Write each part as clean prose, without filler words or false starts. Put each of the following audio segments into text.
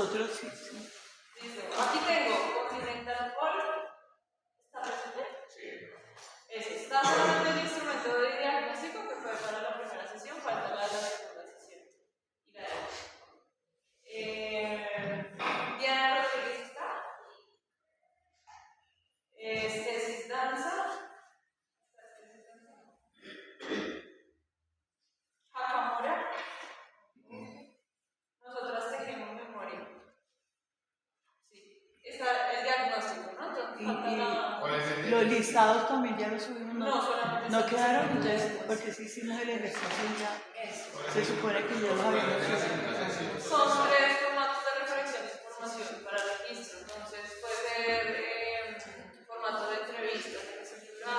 nosotros sí. Listo. Aquí tengo Continental Pol. ¿Está presente? Sí. Eso. Está solamente el instrumento de diagnóstico que fue para la primera sesión, falta la de la segunda sesión. Y la de Diana Rodríguez está. Tesis Danza. Hakamura. Nosotras tejemos memoria. Sí. Está el diagnóstico, ¿no? Entonces, falta la... ¿Cuál es el Los listados también ya los subimos. No, solamente No está quedaron, el entonces, diagnóstico. porque sí hicimos el ejercicio ya. Eso. Se supone que ya los habíamos subido. Son 3 formatos de recolección de información para registro. Entonces, puede ser formato de entrevistas, de receptura,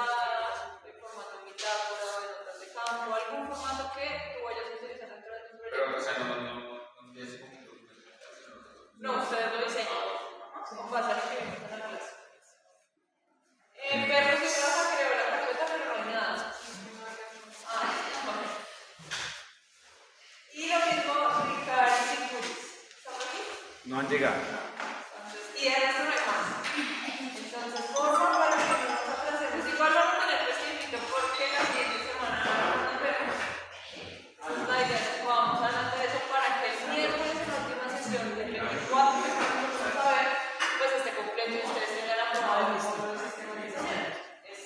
formato de bitácora, de notas de campo, algún formato que tú vayas a utilizar dentro de tu proyecto. Pero, o sea, no es como que No, ustedes lo diseñan. Con base a lo que vimos en la clase. Perros y raza creó la carpeta, pero no hay nada. Vale. Y lo mismo, Ricardo y Curis. ¿Estamos aquí? no han llegado. Y de resto no hay más. Entonces, por favor, para que nosotros hacemos. Igual vamos a tener prescripto porque la siguiente semana nos vemos. Entonces, la idea es que podamos hablar de eso para que el miércoles en la última sesión del 24 que vamos a ver, pues esté completo y ustedes tengan aprobado el mismo sistema de diseño. Es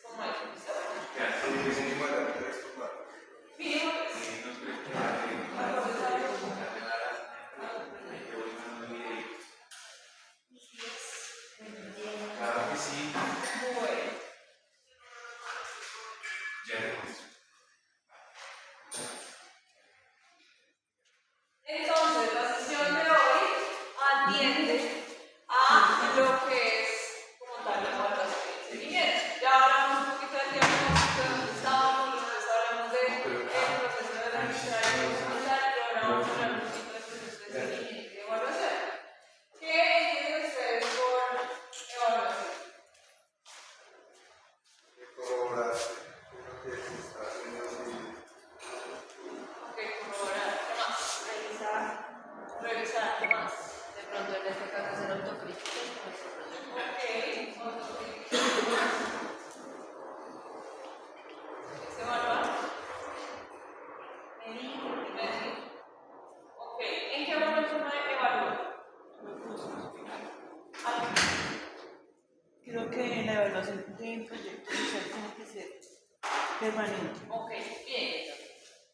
como eso, ¿listo? Mínimo, Claro que sí. bueno. Entonces, la sesión de hoy atiende a lo que es como tal la evaluación y el seguimiento. Ya hablamos un poquito del diagnóstico, de dónde estábamos, después hablamos del proceso de registrar y documentar, y ahora vamos a hablar un poquito del proceso de seguimiento y de evaluación. ¿Qué entienden ustedes por evaluación? Ok, corroborar, ¿qué más? Revisar, ¿qué más? De pronto en este caso hacer autocríticas con nuestro proyecto. Ok, autocrítica. ¿Es evaluar? Medir. Ok, ¿en qué momento me evalúo? Creo que en la evaluación de proyectos sociales tiene que ser permanente. Ok, bien.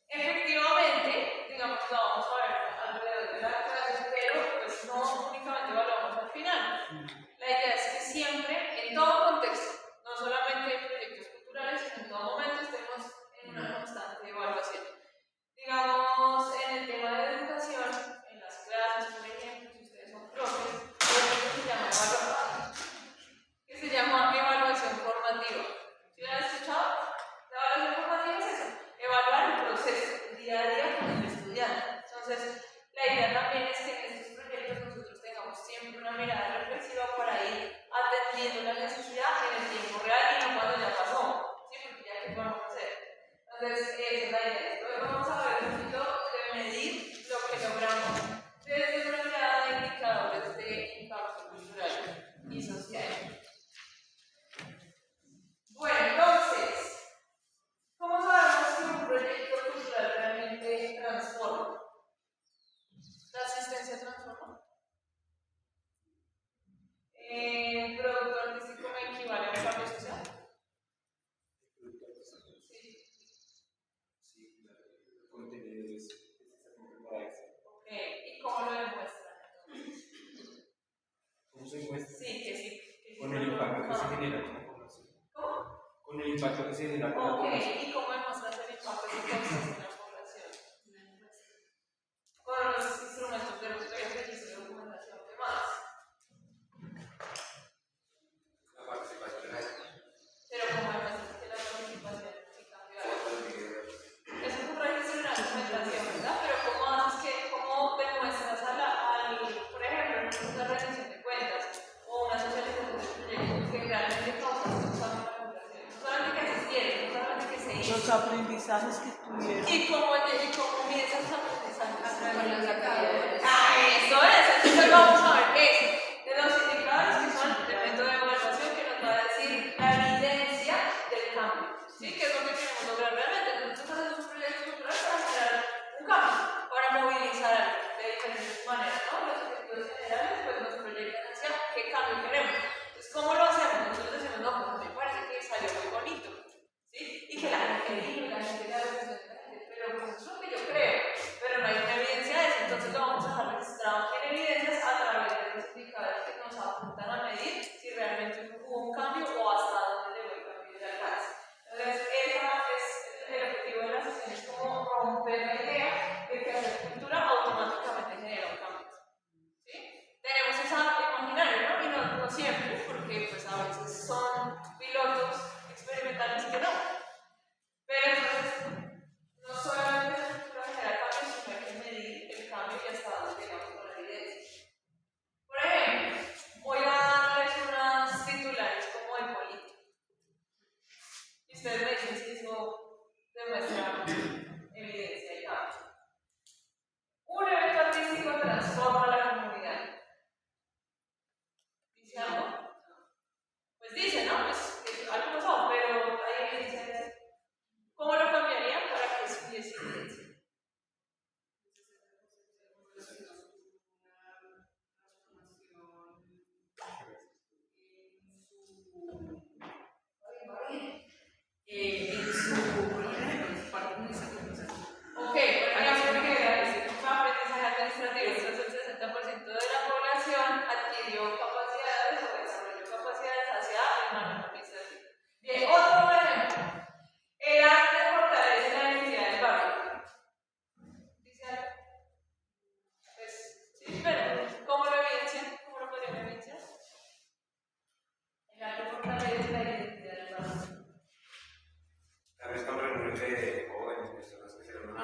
Efectivamente, digamos, lo vamos a ver alrededor de la clase, pero pues no únicamente evaluamos al final. La idea es que siempre, en todo contexto, no solamente en proyectos culturales, sino en todo momento estemos en una constante evaluación. Digamos, en el tema de educación, en las clases, por ejemplo, si ustedes son profes, hay algo que se llama evaluación, que se llama evaluación formativa. ¿Sí la han escuchado? La evaluación formativa es eso, evaluar el proceso, el día a día con el estudiante. Entonces, la idea también es que en estos proyectos nosotros tengamos siempre una mirada reflexiva para ir atendiendo la necesidad en el tiempo real y no cuando ya pasó. ¿Sí? Porque ya qué podemos hacer. Entonces, esa es la idea. Luego vamos a ver un poquito de medir lo que logramos desde una mirada de indicadores de impacto cultural y social. Bueno, entonces, ¿cómo sabemos que un proyecto cultural realmente transforma? ¿La asistencia transforma? ¿Producto artístico me equivale a un cambio social? Sí. Sí, el contenido es exactamente para eso. Ok, ¿y cómo lo demuestran? ¿Cómo se muestra? Sí, que sí. Con el impacto que se genera con la población. ¿Cómo? Con el impacto que se genera con la Ok, población. ¿y cómo demuestras el impacto que causa en la población? Con los instrumentos de registro de documentación, ¿qué más? La participación de la gente. Pero ¿cómo demuestras que la participación sí cambió algo? Eso es un registro de la documentación, ¿verdad? Pero ¿cómo demuestras por ejemplo, en un proceso de rendición de cuentas o una socialización de proyectos que realmente causan un cambio en la población? No solamente que asistieron, no solamente que se hizo. Los aprendizajes que tuvieron. ¿Y cómo mides esos aprendizajes? Con las actividades. ¡Ah, eso es! Entonces vamos a ver de los indicadores que son el método de evaluación que nos va a decir la evidencia del cambio. ¿Sí? ¿Qué es lo que queremos lograr realmente? Entonces hacemos un proyecto cultural para generar un cambio, para movilizar de diferentes maneras, ¿no? Los objetivos generales pues nos proyectan hacia qué cambio queremos. Entonces, ¿cómo lo hacemos? Nosotros decimos, no, pues me parece que salió muy bonito, ¿sí? Y que la gente diga, la gente le haga, pero pues es lo que yo creo, pero no hay una evidencia de eso, entonces lo vamos a dejar registrado en evidencias a través de los indicadores que nos apuntan a medir si realmente hubo un cambio o hasta dónde llegó el cambio del alcance. Entonces, ese es el objetivo de la sesión, es como romper la idea de que hacer cultura automáticamente genera un cambio. ¿Sí? Tenemos esa imaginaria, ¿no? Y no siempre, porque pues a veces son pilotos experimentales que no. Pero entonces, no solamente la cultura genera cambios, sino hay que medir el cambio y hasta dónde llegamos con la evidencia. Por ejemplo, voy a darles unas titulares como de política. Y ustedes me dicen si eso demuestra evidencia y cambio. Un evento artístico transforma la comunidad. ¿Dice algo? Pues dice, ¿no? Pues algunos son, pero hay evidencia de eso. ¿Cómo lo cambiarían para que eso hubiese evidencia? Ok, por ejemplo, que un aprendizaje administrativo, entonces el 60% de la población adquirió capacidades o desarrolló capacidades hacia el manejo administrativo. Bien, otro ejemplo. El arte fortalece la identidad del barrio. ¿Dice algo? Pues, sí, pero ¿cómo lo evidencian? ¿Cómo lo podrían evidenciar? El arte fortalece la identidad del barrio. Tal vez con reuniones de jóvenes, personas que se reúnen a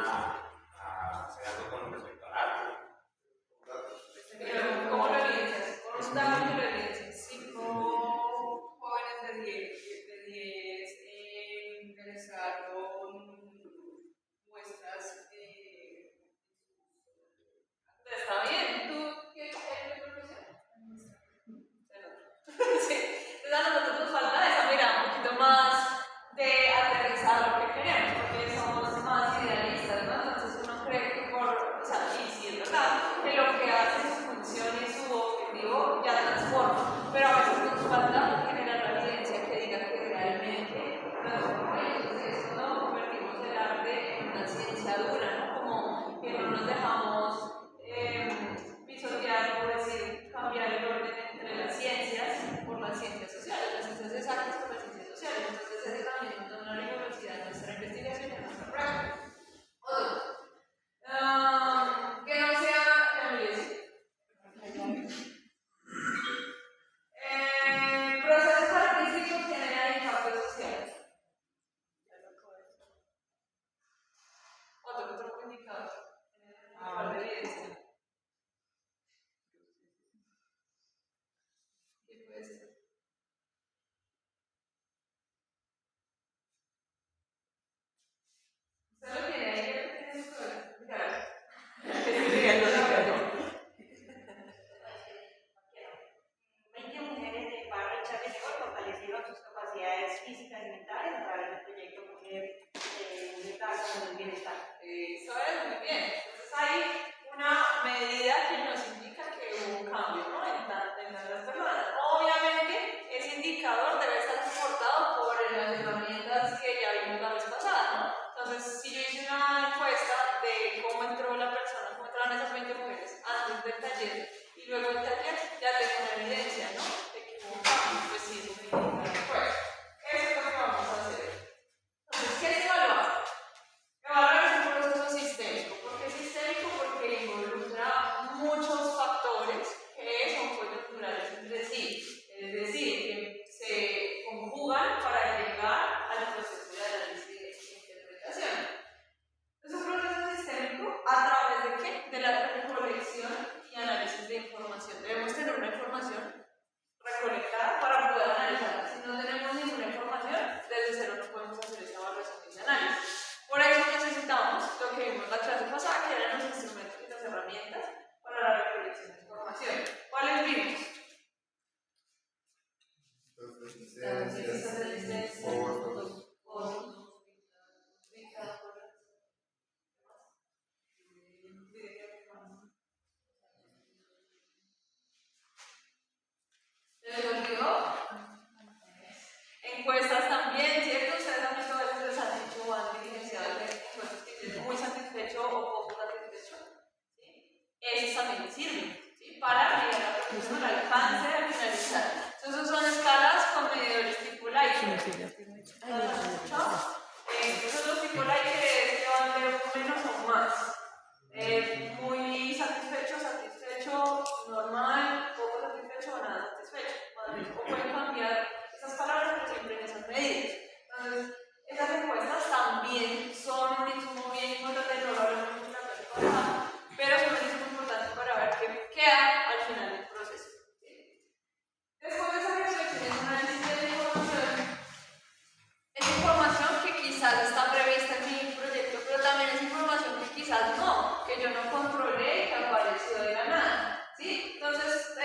hacer algo con respecto al arte. Pero, ¿cómo lo evidencias? Por un dato que lo evidencias. 5 jóvenes de 10 ingresaron muestras Está bien. ¿Tú qué profesión? Sí. Entonces a nosotros nos falta esa mirada un poquito más de aterrizar lo que queremos, porque somos más idealistas, ¿no? Entonces uno cree que o sea, y sí es verdad, que lo que hace su función y su objetivo ya transforma, pero a veces nos falta generar la evidencia que diga que realmente transforma, y entonces eso lo convertimos el arte en una ciencia dura, ¿no? Como que no nos dejamos pisotear, por decir, cambiar el orden entre las ciencias por las ciencias sociales, las ciencias exactas por las ciencias sociales. Entonces, ese también nos da una rigurosidad en nuestra investigación y en nuestra práctica. Otro. Que no sea, ¿qué me dice? Procesos artísticos generan impacto social. Otro indicador. De evidencia. ¿Qué puede ser? ¿Usted lo tiene ahí? Claro. Sería lógica, ¿no? 20 mujeres del barrio Chávez fortalecieron sus capacidades físicas y mentales a través del proyecto Mujer con el Bienestar. ¿Sabes? Muy bien. Entonces hay una medida que nos indica que hubo un cambio, ¿no? en las personas. Obviamente, ese indicador debe estar soportado por las herramientas que ya vimos la vez pasada, ¿no? Entonces, si yo hice una encuesta de cómo entró la persona, cómo entraron esas 20 mujeres antes del taller y luego del taller, ya tengo una evidencia, ¿no? De que hubo un cambio, pues sí, es un indicador. Pues, eso es lo que vamos a hacer. Entonces, ¿qué es evaluar? Evaluar es un proceso sistémico. ¿Por qué sistémico? Porque involucra muchos factores que son coyunturales entre sí, es decir, que se conjugan para llegar al proceso de análisis y interpretación. Es un proceso sistémico a través de ¿qué? De la recolección y análisis de información. Debemos tener una información recolectada para poder analizarla. Si no tenemos ninguna información, desde cero no podemos hacer esa evaluación y ese análisis. Por eso necesitamos lo que vimos la clase pasada, que eran los instrumentos y las herramientas para la recolección de información. quizás no, que yo no controlé, que apareció de la nada, ¿sí? Entonces,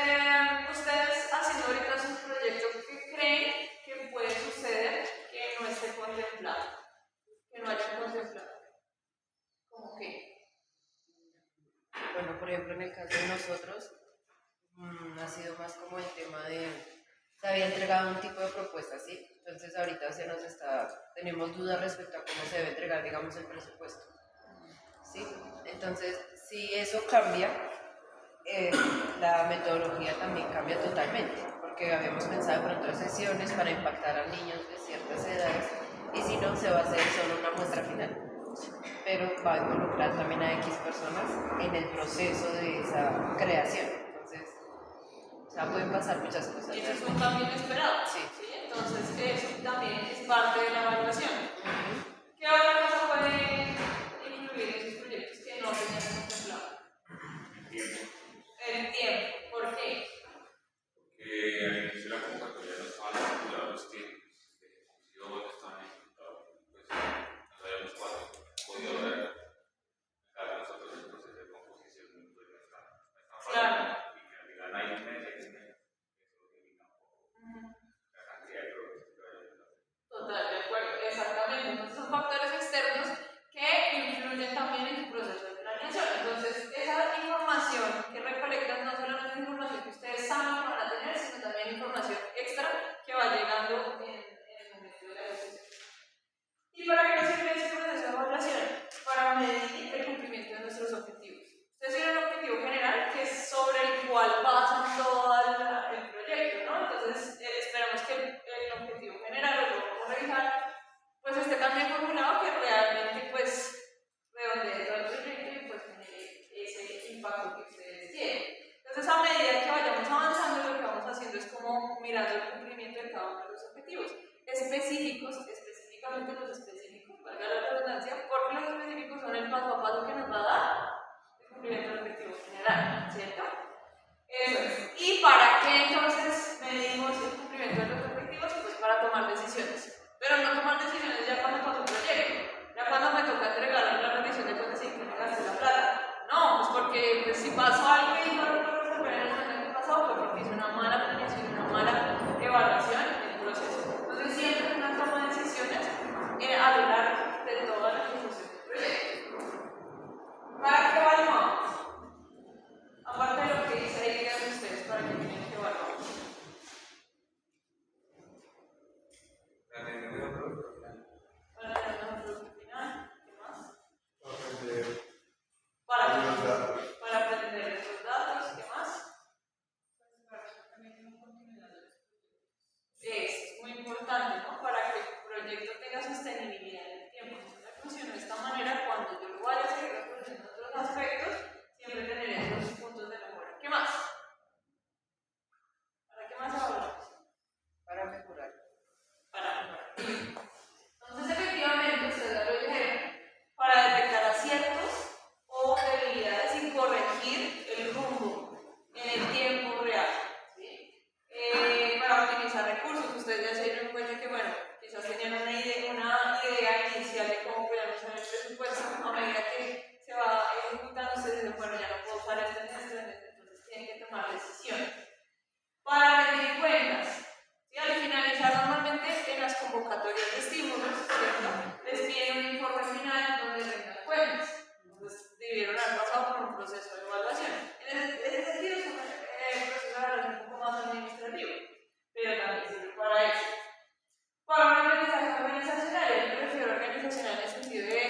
ustedes haciendo ahorita sus proyectos, ¿qué creen que puede suceder que no esté contemplado? Que no haya contemplado. ¿Cómo qué? Bueno, por ejemplo, en el caso de nosotros, ha sido más como el tema de, se había entregado un tipo de propuesta, ¿sí? Entonces ahorita tenemos dudas respecto a cómo se debe entregar, digamos, el presupuesto, ¿sí? Entonces, si eso cambia, la metodología también cambia totalmente, porque habíamos pensado de pronto en sesiones para impactar a niños de ciertas edades, y si no, se va a hacer solo una muestra final, pero va a involucrar también a X personas en el proceso de esa creación. Entonces, o sea, pueden pasar muchas cosas. Y eso es un cambio inesperado. Sí. Entonces, eso también es parte de la evaluación. ¿Qué otra cosa puede incluir en sus proyectos que no tenían contemplado? El tiempo. ¿Por qué? Porque al inicio de la convocatoria no estaban estipulados los tiempos de ejecución, no estaban ejecutados, pues no sabíamos cuándo podía haber. Claro, nosotros el proceso de composición pues, no está fácil. Claro. Y que al final hay un mes, eso limita un poco la cantidad de proyectos que vayan a hacer. Total, de acuerdo, exactamente. Entonces son factores externos que influyen también en tu proceso de planeación. Entonces, esa información que recolectan no solamente es información que ustedes saben que van a tener, sino también información extra que va llegando en el momento de la ejecución. ¿Y para qué nos sirve ese proceso de evaluación? Para medir el cumplimiento de nuestros objetivos. Ustedes tienen un objetivo general que es sobre el cual basan todo el proyecto, ¿no? Entonces, esperamos que el objetivo general, o lo vamos a revisar, pues esté también formulado que realmente, pues, redondee todo el proyecto y pues genere ese impacto que ustedes quieren. Entonces, a medida que vayamos avanzando, lo que vamos haciendo es como mirando el cumplimiento de cada uno de los objetivos. Específicamente los específicos, valga la redundancia, porque los específicos son el paso a paso que nos va a dar el cumplimiento del objetivo general, ¿cierto? Eso es. ¿Y para qué entonces medimos el cumplimiento de los objetivos? Pues para tomar decisiones. Pero no tomar decisiones ya cuando pasó un proyecto, ya cuando me toca entregar la rendición de cuentas y que me gasté la plata. No, pues porque pues, si pasó algo y no lo resolver en el momento que pasó, fue porque hice una mala planeación, una mala evaluación del proceso. Entonces siempre es una toma de decisiones a lo largo de toda la ejecución del proyecto. ¿Para qué evaluamos? Aparte de lo que dice ahí, díganme ustedes para que tienen que evaluar. La atención de un producto final. Para tener un producto final, ¿qué más? Aprender Para los datos. aprender esos datos, ¿qué más? Es muy importante, ¿no? Para que el proyecto tenga sostenibilidad en el tiempo. Si funciona de esta manera, cuando yo lo vaya a seguir reproduciendo en otros aspectos, siempre tendré esos puntos de mejora. ¿Qué más? ¿Para qué más hablamos? Para mejorar. Para mejorar. Entonces, efectivamente, ustedes ya lo dijeron, para detectar aciertos o debilidades y corregir el rumbo en el tiempo real. ¿Sí? Para optimizar recursos, ustedes ya se dieron cuenta que, bueno, quizás tenían una idea inicial de cómo podían usar el presupuesto. A medida que se va ejecutando, ustedes dicen, bueno, ya no puedo usar entonces tienen que tomar decisiones. Para rendir cuentas, ¿sí? Al finalizar normalmente en las convocatorias de estímulos, ¿cierto? Les piden un informe final donde rendan cuentas. Entonces debieron haber pasado por un proceso de evaluación. En ese sentido es un proceso de evaluación un poco más administrativo, pero también sirve para eso. Para un aprendizaje organizacional, yo me refiero a organizacional en el sentido de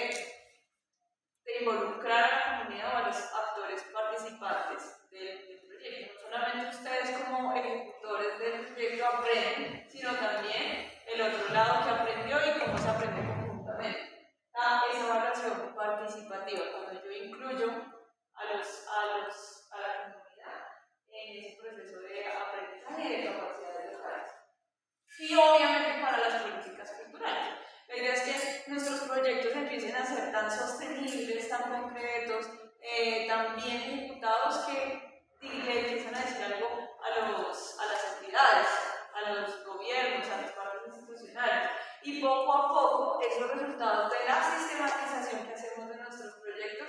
involucrar a la comunidad o a los actores participantes del proyecto. No solamente ustedes como ejecutores del proyecto aprenden, sino también el otro lado que aprendió y cómo se aprende conjuntamente. Esa evaluación participativa, cuando yo incluyo a la comunidad en ese proceso de aprendizaje y de capacidades locales. Y obviamente para las políticas culturales. La idea es que nuestros proyectos empiecen a ser tan sostenibles, tan concretos, tan bien ejecutados que le empiezan a decir algo a las entidades, a los gobiernos, a las partes institucionales. Y poco a poco esos resultados de la sistematización que hacemos de nuestros proyectos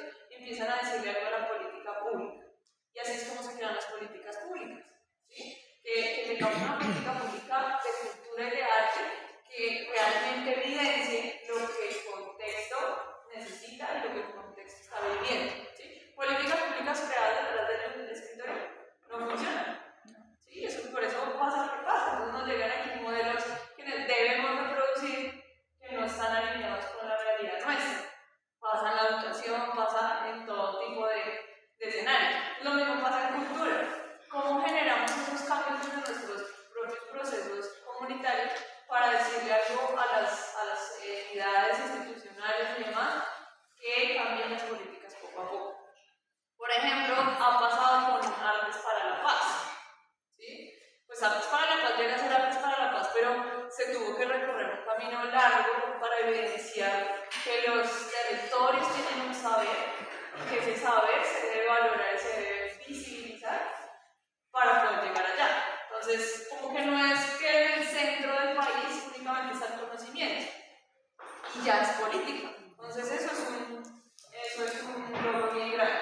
y ya es política. Entonces eso es un logro bien grande.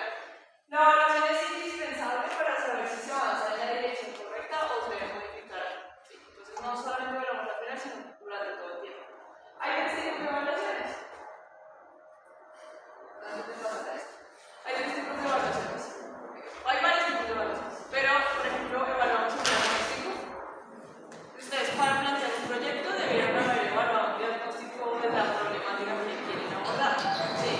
La evaluación es indispensable para saber si se avanza en la dirección correcta o se debe modificar. Sí, entonces no solamente evaluamos la final, sino durante todo el tiempo. Hay tres tipos de evaluaciones. Hay tres tipos de evaluaciones. Hay varios tipos de evaluaciones, pero por ejemplo evaluamos el diagnóstico. Ustedes para plantear un proyecto deberían haber evaluado un diagnóstico de la problemática que quieren abordar. ¿Sí?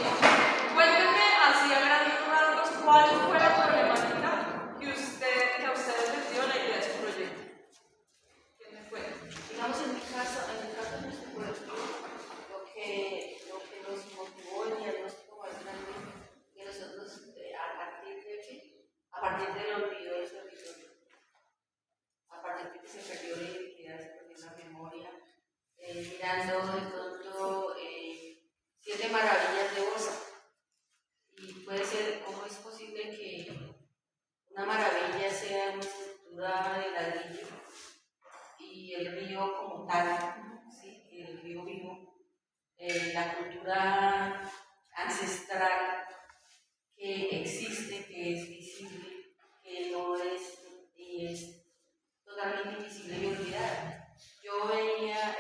Cuéntenme así a grandes rasgos cuál fue la problemática que a ustedes les dio la idea de su proyecto. ¿Quién me cuenta? Digamos, en el caso de nuestro proyecto, lo que nos motivó el diagnóstico más grande que nosotros, a partir del olvido del territorio, a partir de que se perdió la identidad, se perdió la memoria, mirando de pronto 7 maravillas de Bosa. Y puede ser, ¿cómo es posible que una maravilla sea una estructura de ladrillo y el río como tal, ¿sí? El río vivo, la cultura ancestral que existe, que es visible, que no es y es totalmente invisible y olvidada? Yo veía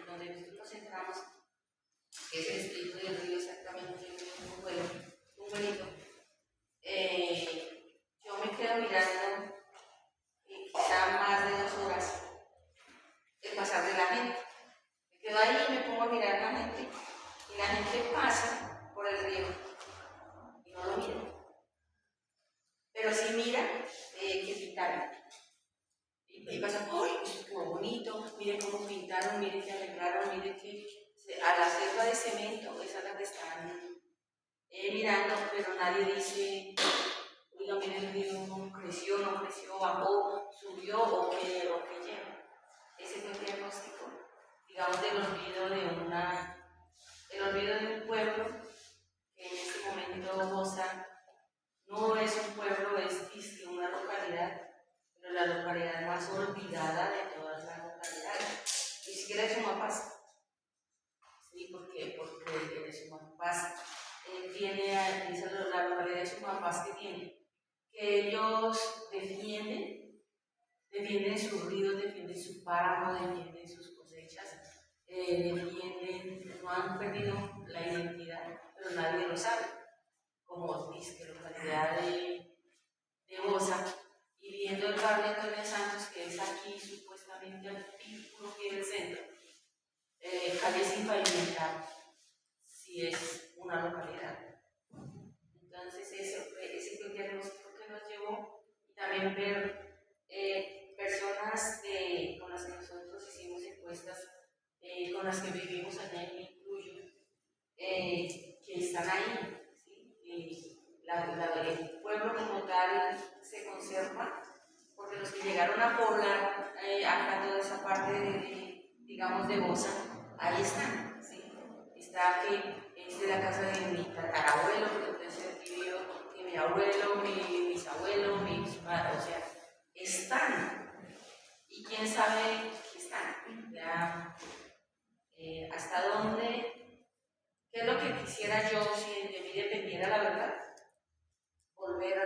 donde nosotros nos centramos, que es el espíritu del río exactamente, un vuelito. Yo me quedo mirando quizá más de 2 horas el pasar de la gente. Me quedo ahí y me pongo a mirar a la gente y la gente pasa por el río y no lo mira. Pero si mira, que pintaron. Y pasa, ¡ay! Esto estuvo bonito, miren cómo pintaron, miren que arreglaron, miren que a la selva de cemento, esa es la que están mirando, pero nadie dice, oiga, miren el río, creció, no creció, bajó, subió o qué lleva. Ese fue el diagnóstico, digamos, del olvido de un pueblo, que en este momento Bosa no es un pueblo, es una localidad, pero la localidad más olvidada de todas las localidades. Ni siquiera es Sumapaz. ¿Sí? Porque de Sumapaz tiene, la localidad de Sumapaz que ellos defienden sus ríos, defienden su páramo, defienden sus cosechas, no han perdido la identidad, pero nadie lo sabe. Como dice localidad de Bosa, y viendo el barrio Antonio Santos, que es aquí supuestamente al pie del centro, calle sin pavimentar, si es una localidad. Entonces ese fue el diagnóstico que nos llevó, y también ver personas con las que nosotros hicimos encuestas, con las que vivimos allá en Incluyo, que están ahí. El pueblo como tal se conserva, porque los que llegaron a poblar acá toda esa parte digamos de Bosa, ahí están, ¿sí? Está que es de la casa de mi tatarabuelo, que puede ser tío, y mi abuelo, mi bisabuelo, mis padres, o sea, están, y quién sabe que están, ya, hasta dónde, qué es lo que quisiera yo si de mí dependiera la verdad. Volver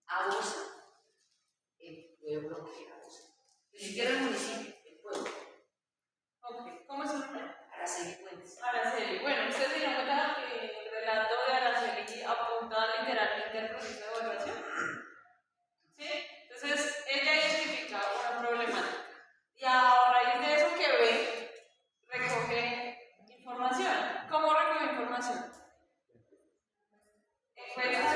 a Bosa, el pueblo que era Bosa. Ni siquiera el municipio, el pueblo. Ok, ¿cómo es su nombre? Araceli Puentes. Araceli. Bueno, ustedes se dieron cuenta que el relato de Araceli apunta literalmente al proceso de evaluación. ¿Sí? Entonces, ella identifica una problemática. Y a raíz de eso que ve, recoge información. ¿Cómo recoge información? Encuestas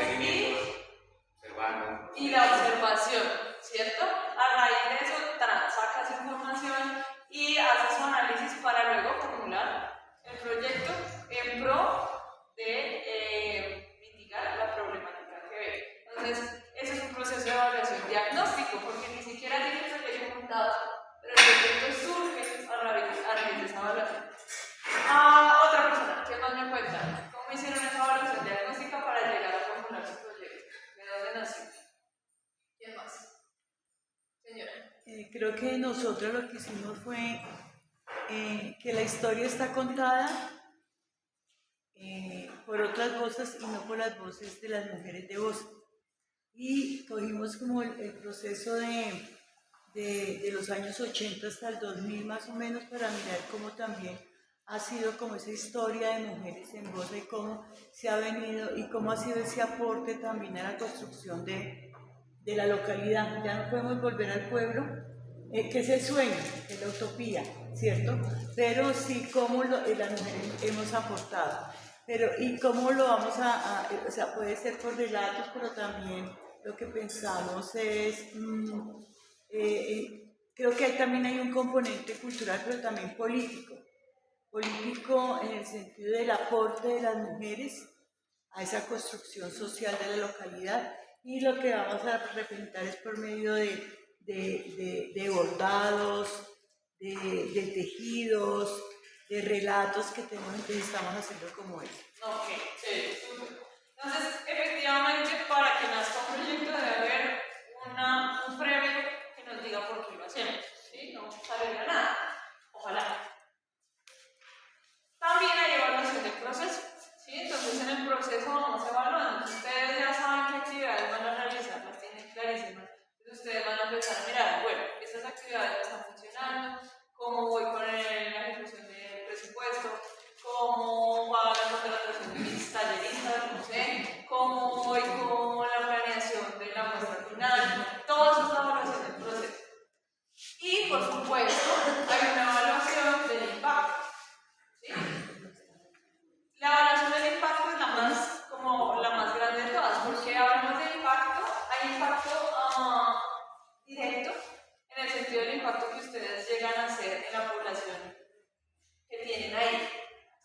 y la observación, ¿cierto? A raíz de eso saca esa información y hace su análisis para luego formular el proyecto en pro de mitigar la problemática que ve. Entonces, ese es un proceso de evaluación diagnóstico, porque ni siquiera tiene el proyecto montado, pero el proyecto surge a raíz de esa evaluación. Otra persona, ¿qué más me cuenta? ¿Cómo hicieron esa evaluación diagnóstica para llegar a formular su proyecto? ¿De dónde nació? ¿Quién más? Señora. Creo que nosotros lo que hicimos fue que la historia está contada por otras voces y no por las voces de las mujeres de voz. Y cogimos como el proceso de los años 80 hasta el 2000 más o menos para mirar cómo también ha sido como esa historia de mujeres en voz y cómo se ha venido y cómo ha sido ese aporte también a la construcción de la localidad. Ya no podemos volver al pueblo, que es el sueño, que es la utopía, ¿cierto? Pero sí cómo las mujeres hemos aportado. Pero, ¿y cómo lo vamos o sea, puede ser por relatos, pero también lo que pensamos es, creo que también hay un componente cultural, pero también político en el sentido del aporte de las mujeres a esa construcción social de la localidad, y lo que vamos a representar es por medio de bordados, de tejidos, de relatos que estamos haciendo como eso. Ok, sí, súper. Entonces, efectivamente, para que nazca un proyecto debe haber un premio que nos diga por qué lo hacemos, ¿sí? No sale de nada, ojalá. También hay evaluación del proceso, ¿sí? Entonces, en el proceso vamos evaluando. Ustedes ya saben qué actividades van a realizar, las tienen clarísimas. Entonces, ustedes van a empezar a mirar, bueno, estas actividades están funcionando, cómo voy con la ejecución del presupuesto, cómo va la contratación de mis talleristas, no sé, cómo voy con la planeación de la muestra final, todo eso es la evaluación del proceso. Y, por supuesto, hay una evaluación del impacto. ¿Sí? La evaluación del impacto es la más grande de todas, porque hablamos de impacto, hay impacto directo, en el sentido del impacto que ustedes llegan a hacer en la población que tienen ahí,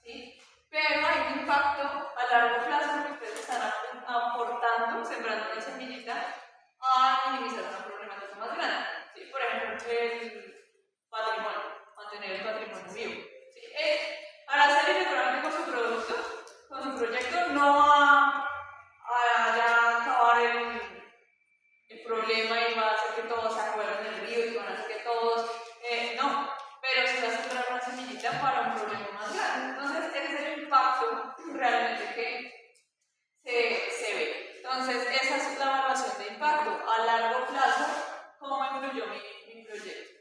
¿sí? Pero hay un impacto a largo plazo que ustedes están aportando, sembrando una semillita, a minimizar una problemática más grande, ¿sí? Por ejemplo, el patrimonio, mantener el patrimonio vivo, ¿sí? Para hacer electoralmente con su producto, con su proyecto, no va a ya acabar el problema y va a hacer que todos se acuerden del río y van a hacer que todos, no, pero sí va a sembrar una semillita para un problema más grande. Entonces, ese es el impacto realmente que se ve. Entonces, esa es la evaluación de impacto a largo plazo, cómo influyó mi proyecto.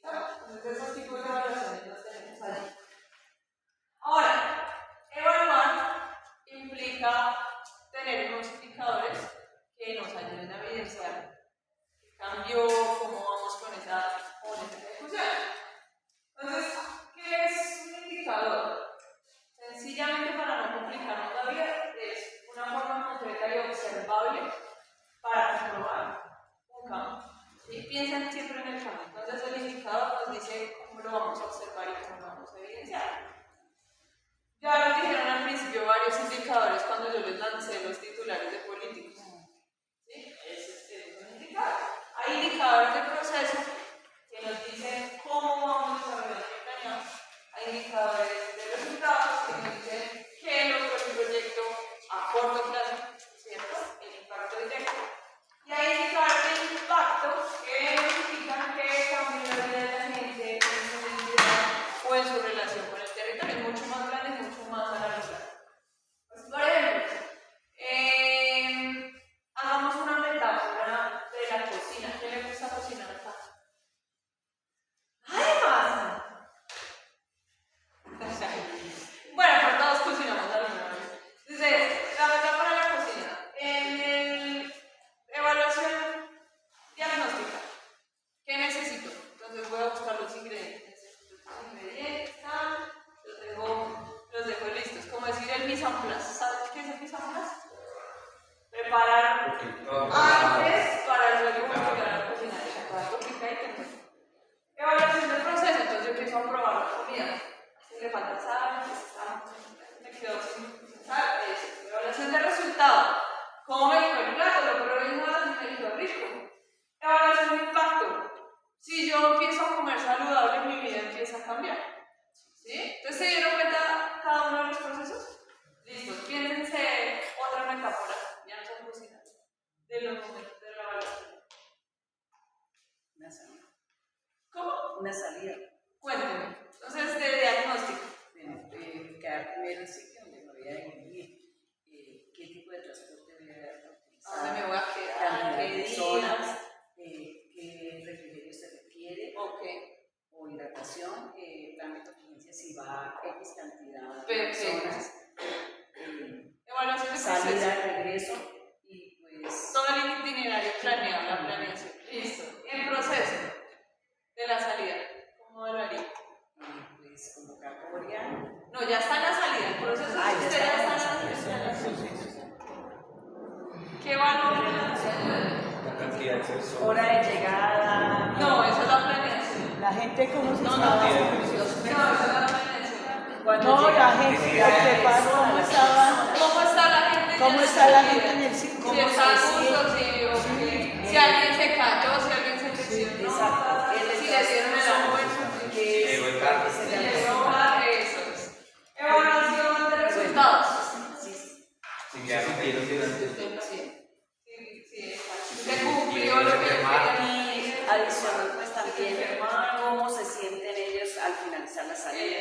Entonces, esos tipos de evaluaciones los tenemos allí. Ahora, evaluar implica tener unos indicadores que nos ayuden a evidenciar qué cambió, cómo vamos con esa ejecución. Entonces, ¿qué es un indicador? Sencillamente, para no complicarnos la vida, es una forma concreta y observable para comprobar un cambio. ¿Sí? Piensen siempre en el cambio. Entonces, el indicador nos dice cómo lo vamos a observar y cómo lo vamos a evidenciar. Ya nos dijeron al principio varios indicadores cuando yo les lancé los titulares de políticos. ¿Sí? Ese es un indicador. Hay indicadores de proceso que nos dicen cómo vamos a desarrollar el planeado. Hay indicadores de resultados que nos dicen qué logró el proyecto a corto plazo, ¿cierto? El impacto directo. Y hay indicadores de impacto que indican qué cambió la vida de la gente en su identidad o en su relación con el territorio. Es mucho más grande y mucho más a largo plazo. Pues, por ejemplo, hagamos una metáfora de la cocina. ¿Qué le gusta cocinar acá? ¡Ay, más! Bueno, pero todos cocinamos alguna vez. Entonces, la metáfora de la cocina. En el evaluación diagnóstica, ¿qué necesito? Entonces voy a buscar los ingredientes. Los ingredientes están, los dejo listos. Como decir el mise en place. ¿Sabes qué es el mise en place? Preparar antes para luego llegar a cocinar. Evaluación del proceso. Entonces yo empiezo a probar la comida. Si le falta sal, me quedo sin sal. Evaluación de resultado. ¿Cómo me dijo el plato? Lo probé más y me dijo rico. Evaluación de impacto. Si yo empiezo a comer saludable, mi vida empieza a cambiar. ¿Sí? Entonces, ¿se dieron cuenta cada uno de los procesos? Listo. Piénsense otra metáfora. Ya no son cocinas. De los momentos de la evaluación. Una salida. ¿Cómo? Una salida. Cuéntenme. Entonces, de diagnóstico. Bueno, quedar primero en sitio donde no había de vivir. evaluación de salida, proceso. regreso y pues Todo el itinerario planeado, la planeación. Listo. El proceso de la salida, ¿cómo lo haría? pues convocatoria. No, ya está en la salida. El proceso Ah, es ya usted ya está en está la en salida. la salida. ¿Qué valor le da? La cantidad de personas. Hora de llegada. No, eso es la planeación. La gente cómo se No, estaba. no, eso es la planeación. No, la gente, la prepara, cómo estaba. ¿Cómo está la gente? ¿Cómo en está la salida? gente en el sitio? Si está a gusto, si alguien se cayó, si alguien se lesionó, exacto. si le dieron el almuerzo, Llegó el carro. si le dieron eso es. Evaluación de resultados. Si ya supieron que Se cumplió lo que Y adicional, pues también cómo se sienten ellos al finalizar la salida.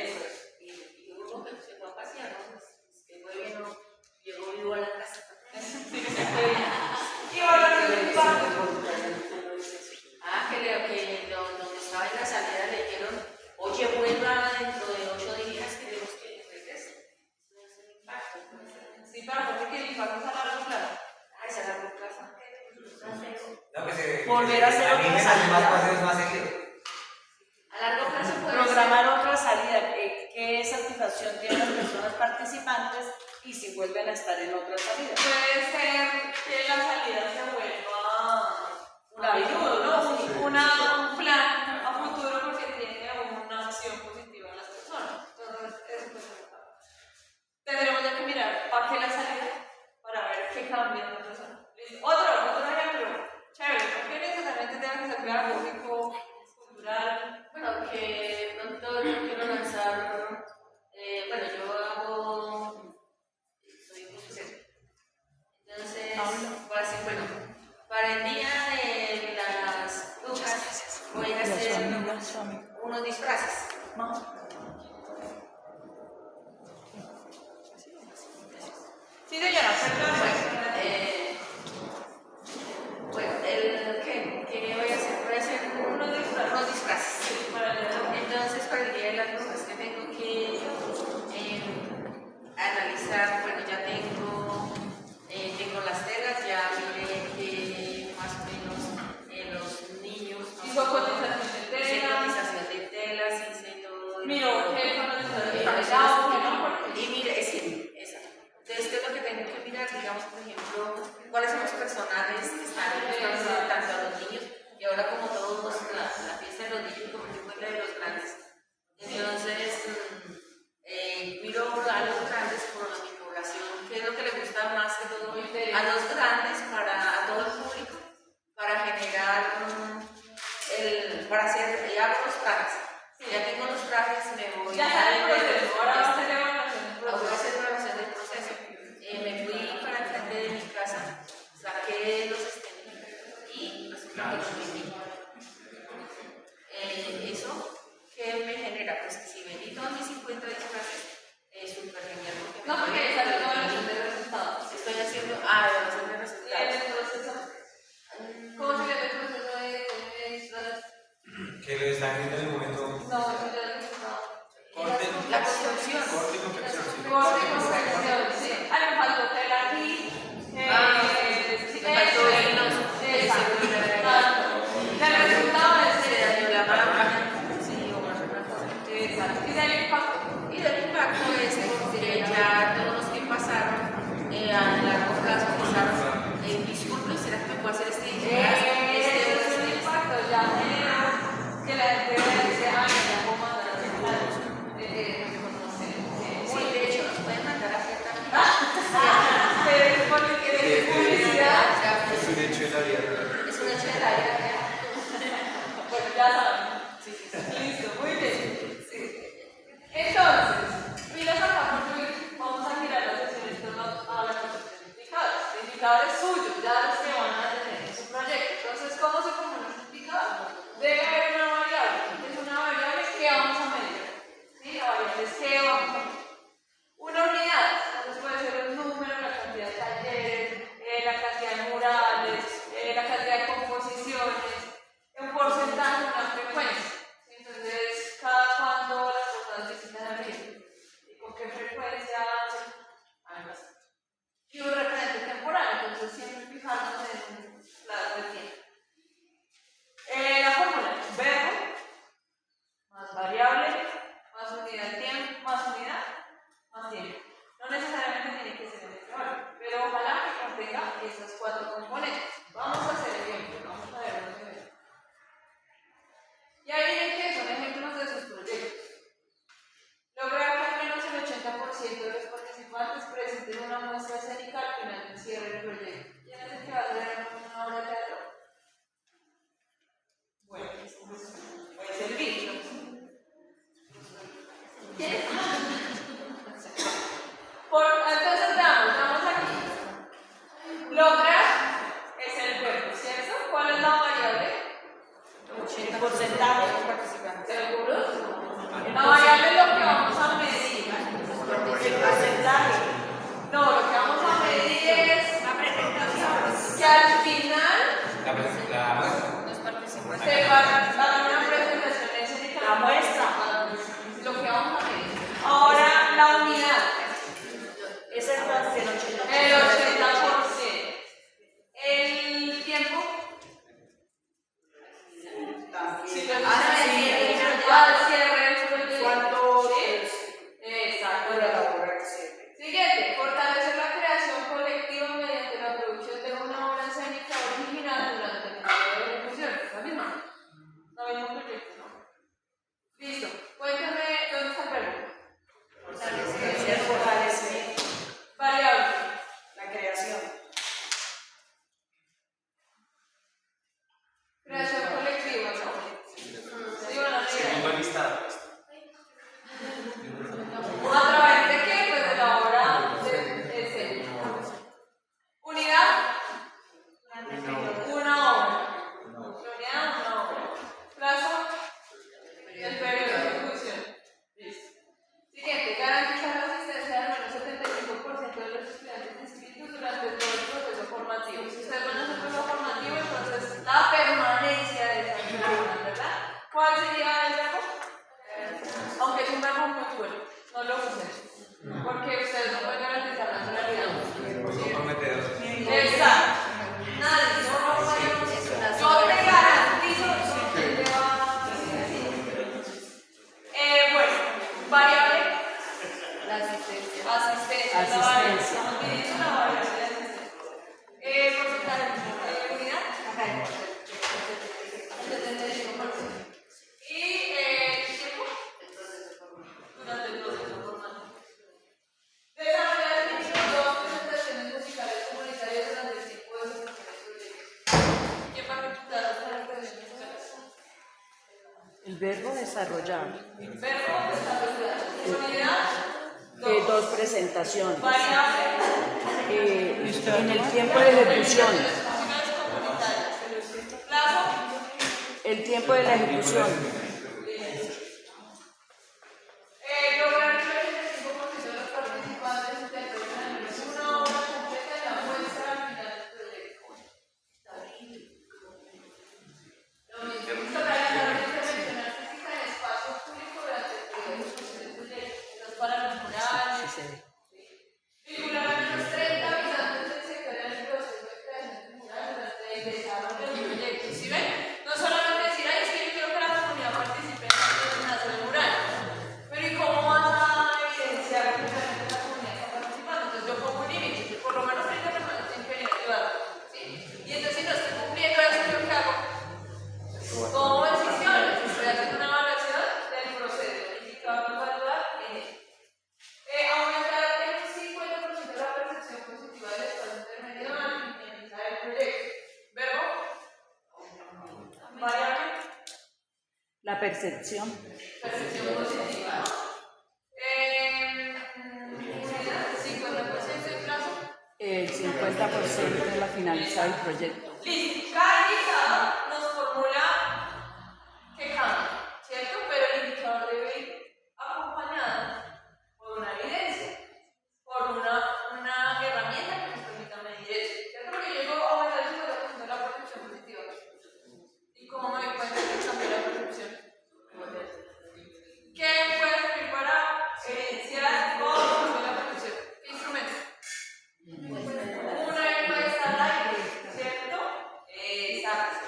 Y uno que se fue a pasear, ¿no? Es que bueno, llegó vivo a la casa. Y evaluación de impacto. Ah, donde estaba en la salida le dijeron, oye, vuelva dentro de 8 días, queremos que regrese. Eso es un impacto. Sí, pero aparte que el impacto es a largo plazo. Ah, esa es la plaza. no, que Volver a hacer a mí otra me salen más salida. paseos más seguido. A largo plazo puede Programar otra salida, qué satisfacción tienen las personas participantes y si vuelven a estar en otra salida. Puede ser que la salida se vuelva un ayudo, ¿no? Un plan a futuro porque tiene una acción positiva en las personas. Entonces, eso pues, tendremos ya que mirar para qué la salida, para ver qué cambia en la persona. ¿Listo? Otro ejemplo, chévere, porque necesariamente tenga que ser pedagógico, cultural. Bueno, que de pronto yo quiero lanzar, bueno, yo soy profesora. Entonces, bueno, para el día de las brujas voy a hacer unos disfraces. Sí, señora, perdón. Bueno, ¿qué voy a hacer? Voy a hacer unos disfraces. Entonces, para el día de las brujas que tengo que analizar, bueno, ya tengo las telas, ya miré que más o menos los niños. Hizo cotización de Hice tela. cotización de telas, hice todo. Miro qué son los Y mire, sí, exacto. Entonces, ¿qué es lo que tengo que mirar? Digamos, por ejemplo, cuáles son los personajes que están ilustrando tanto a los niños y ahora como todos la fiesta de los niños como que fue la de los grandes. Entonces, miro a los grandes por mi población, qué es lo que les gusta más que todo a los grandes, a todo el público, para generar, para hacer, ya hago los trajes. Ya tengo los trajes, me voy Ya está el proceso, ahora va a hacer evaluación del Voy a proceso. hacer evaluación del proceso. Me fui para el frente de mi casa, saqué los extendí y resulta que los vendí. Eso, ¿qué me genera? Pues que si vendí todos mis 50 disfraces, es súper genial. No, porque está haciendo evaluación de resultados. Estoy haciendo, evaluación de ¿Y en resultados. el proceso? ¿Cómo sería el proceso de disfraces? Que lo están viendo en el momento. No, eso ya lo he resultado. Corte. La construcción. Corte y confección. Sí. Corte y confección, sí. Me faltó tela aquí. Me faltó hilos, Exacto. El resultado es se dañó la máquina, sí, o alguna cosa. exacto. Y del impacto. Y del impacto es porque ya todos los que pasaron a largo plazo pensaron, disculpe, ¿será que me puedo hacer este disfraz? Ese es el impacto, ya que la gente dice, ay, ya puedo mandar a hacer algo. Sí, de hecho nos pueden mandar a hacer también. Pero es porque es publicidad. Es un hecho de la vida. Es un hecho de la vida real. Bueno, ya saben. Listo, muy bien. Sí. Entonces, miras acá porque vamos a mirar las sesiones que nos hablan de indicadores. Indicadores suyos, ya los que van a tener en su proyecto. Entonces, ¿cómo se forman los indicadores? Debe haber una variable. Es una variable que vamos a medir. ¿Sí? La variable es que vamos a medir. Una unidad. Entonces puede ser el número, la cantidad de talleres, la cantidad de murales, la cantidad de composiciones, un porcentaje, una frecuencia. Entonces, cada cuando las personas visitan el mismo y con qué frecuencia hacen algo así. muestra escénica al final del cierre del proyecto. ¿Quién es el que va a hacer una obra de teatro? Bueno, puede servir. ¿Quién? Entonces veamos aquí. Lograr es el verbo, ¿cierto? ¿Cuál es la variable? El porcentaje. ¿Seguros? La variable es lo que vamos a medir. El porcentaje. No, lo que vamos a medir es La presentación. que al final La muestra. Los participantes. se va a dar una presentación escénica. La muestra. Lo que vamos a medir. Ahora la unidad. Es el 80%. El 80%. El tiempo. Si lo al cierre del proyecto. ¿Cuánto ¿Sí? Exacto. Siguiente, fortalecer la creación colectiva mediante la producción de una obra escénica original durante el periodo de ejecución. La misma. No hay un proyecto, ¿no? Listo. Cuéntame dónde está el verbo. El fortalecimiento. Variable. La creación. Creación colectiva, ¿no? Sí, bueno, Segundo listado. ¿a través de qué? Pues de la obra de escénica. Unidad. Una obra. Unidad, una obra. Plazo. El periodo de ejecución. Listo. Siguiente, garantizar la asistencia del menos 75% de los estudiantes inscritos durante todo el proceso formativo. Si ustedes van a hacer un proceso formativo, entonces la permanencia de esa persona, ¿verdad? ¿Cuál sería el verbo? Aunque es un verbo muy bueno, no lo usen, porque ustedes no pueden garantizar la nacionalidad. Son prometedores. Exacto. Nadie, yo te garantizo que te va a bueno, variable. La asistencia. Asistencia. La variable. Estamos midiendo la variable de asistencia. Porcentaje. Unidad. El 75%. Y tiempo. Durante el proceso formativo. Desarrollar el mínimo 2 presentaciones musicales comunitarias durante el tiempo de ejecución del proyecto. ¿Quién va a ejecutar las presentaciones musicales? El verbo desarrollar. Verbo desarrollar. Unidad. 2 presentaciones. Variable. En el tiempo de ejecución. Musicales comunitarias. Plazo. El tiempo de la ejecución. Lograr que el 75% de los participantes interpreten al menos una obra completa de la muestra al final del proyecto. Lo mismo. Realizar una intervención artística en espacio público durante el periodo de ejecución del proyecto. Eso es para los murales. Vincular a menos 30 habitantes del sector en el proceso de creación de murales durante el desarrollo del proyecto. ¿Sí ven? No solamente decir, ay, es que yo quiero que la comunidad participe en hacer el mural. Pero ¿y cómo vas a evidenciar que realmente la comunidad está participando? Entonces yo pongo un límite, que por lo menos 30 personas tienen que venir a ayudar. ¿Sí? Y entonces si no estoy cumpliendo eso, ¿yo qué hago? Tomo decisiones, estoy haciendo una evaluación del proceso. El indicador nos va a ayudar en eso. Aumentar el 50% de la percepción positiva del espacio intermedio al finalizar el proyecto. Verbo. Variable. La percepción. Percepción positiva. Unidad, 50% de plazo. El 50% de la finalizar el proyecto. Listo. Cada indicador nos formula que cambia, ¿cierto? Pero el indicador debe ir acompañado por una evidencia, por una herramienta que nos permita medir eso, ¿cierto? Porque yo digo, aumentar el 50% de la percepción positiva. ¿Y cómo me doy cuenta que cambió la percepción? ¿Qué puede servir para evidenciar cómo cambió la percepción? ¿Qué instrumento? Una encuesta al aire, ¿cierto? Exacto.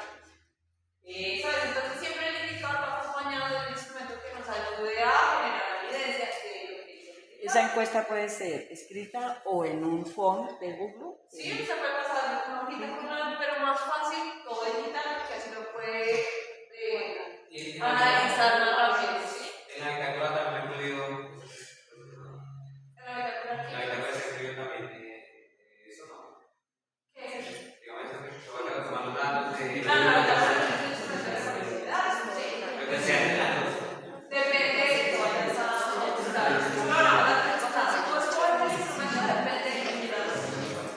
Eso es, entonces siempre el indicador va acompañado de un instrumento que nos ayude a generar evidencia de lo que dice el indicador. Esa encuesta puede ser escrita o en un form de Google. Sí, se puede pasar una hojita con una, pero más fácil, todo digital, que así lo puede analizar más rápido, ¿sí? En la bitácora también he podido. En la bitácora En la bitácora se escribe también Sí, La normalización es un instrumento de flexibilidad, sí. Depende de que vayas a buscar. No, o sea, si tú escoges el instrumento, depende de que quieras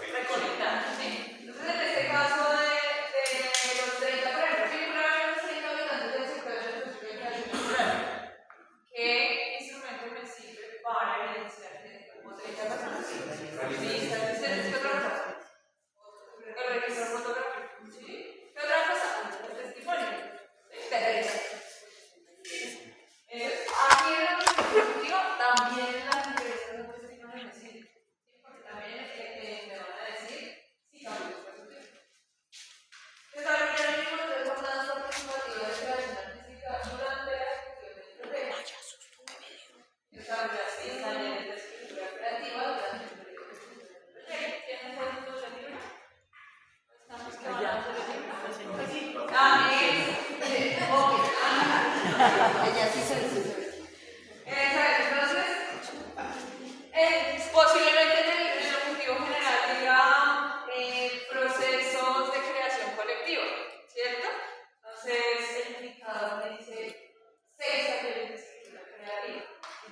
recolectar, ¿sí? Entonces, en este caso de los 30, por ejemplo, si yo a los 30 habitantes del sector de la cultura, ¿qué instrumento me sirve para evidenciar que tengo 30 personas? ¿Qué otra cosa? El registro fotográfico, ¿sí? ¿Qué otra cosa? El testimonio. Aquí en la perspectiva también las diferencias de los testimonios me sirven, ¿sí? Porque también me van a decir si cambios positivos. Desarrollar el libro de jornadas participativas de creación artística durante la ejecución del proyecto. Desarrollar 6 talleres de escritura creativa durante el periodo de ejecución del proyecto. ¿Quiénes fueron los del libro? Estamos trabajando en el libro. También, Ella sí se dice. entonces, posiblemente en el objetivo general diga procesos de creación colectiva, ¿cierto? Entonces, el indicador me dice 6 talleres de escritura creativa.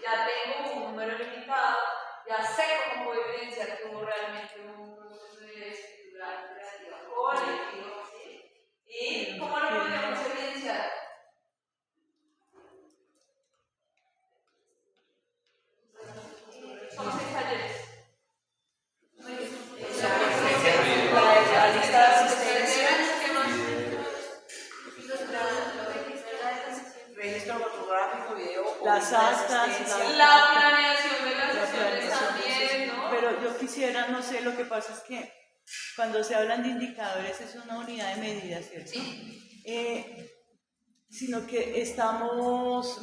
Ya tengo un número limitado, ya sé cómo puedo evidenciar que hubo realmente un proceso de escritura creativa colectiva, ¿sí? ¿Y cómo lo podemos evidenciar? Son 6 talleres. La lista de asistencia, registro fotográfico, video, Las actas, La planeación de las sesiones también, ¿no? Pero yo quisiera, no sé, lo que pasa es que cuando se hablan de indicadores es una unidad de medida, ¿cierto? Sí. Sino que estamos,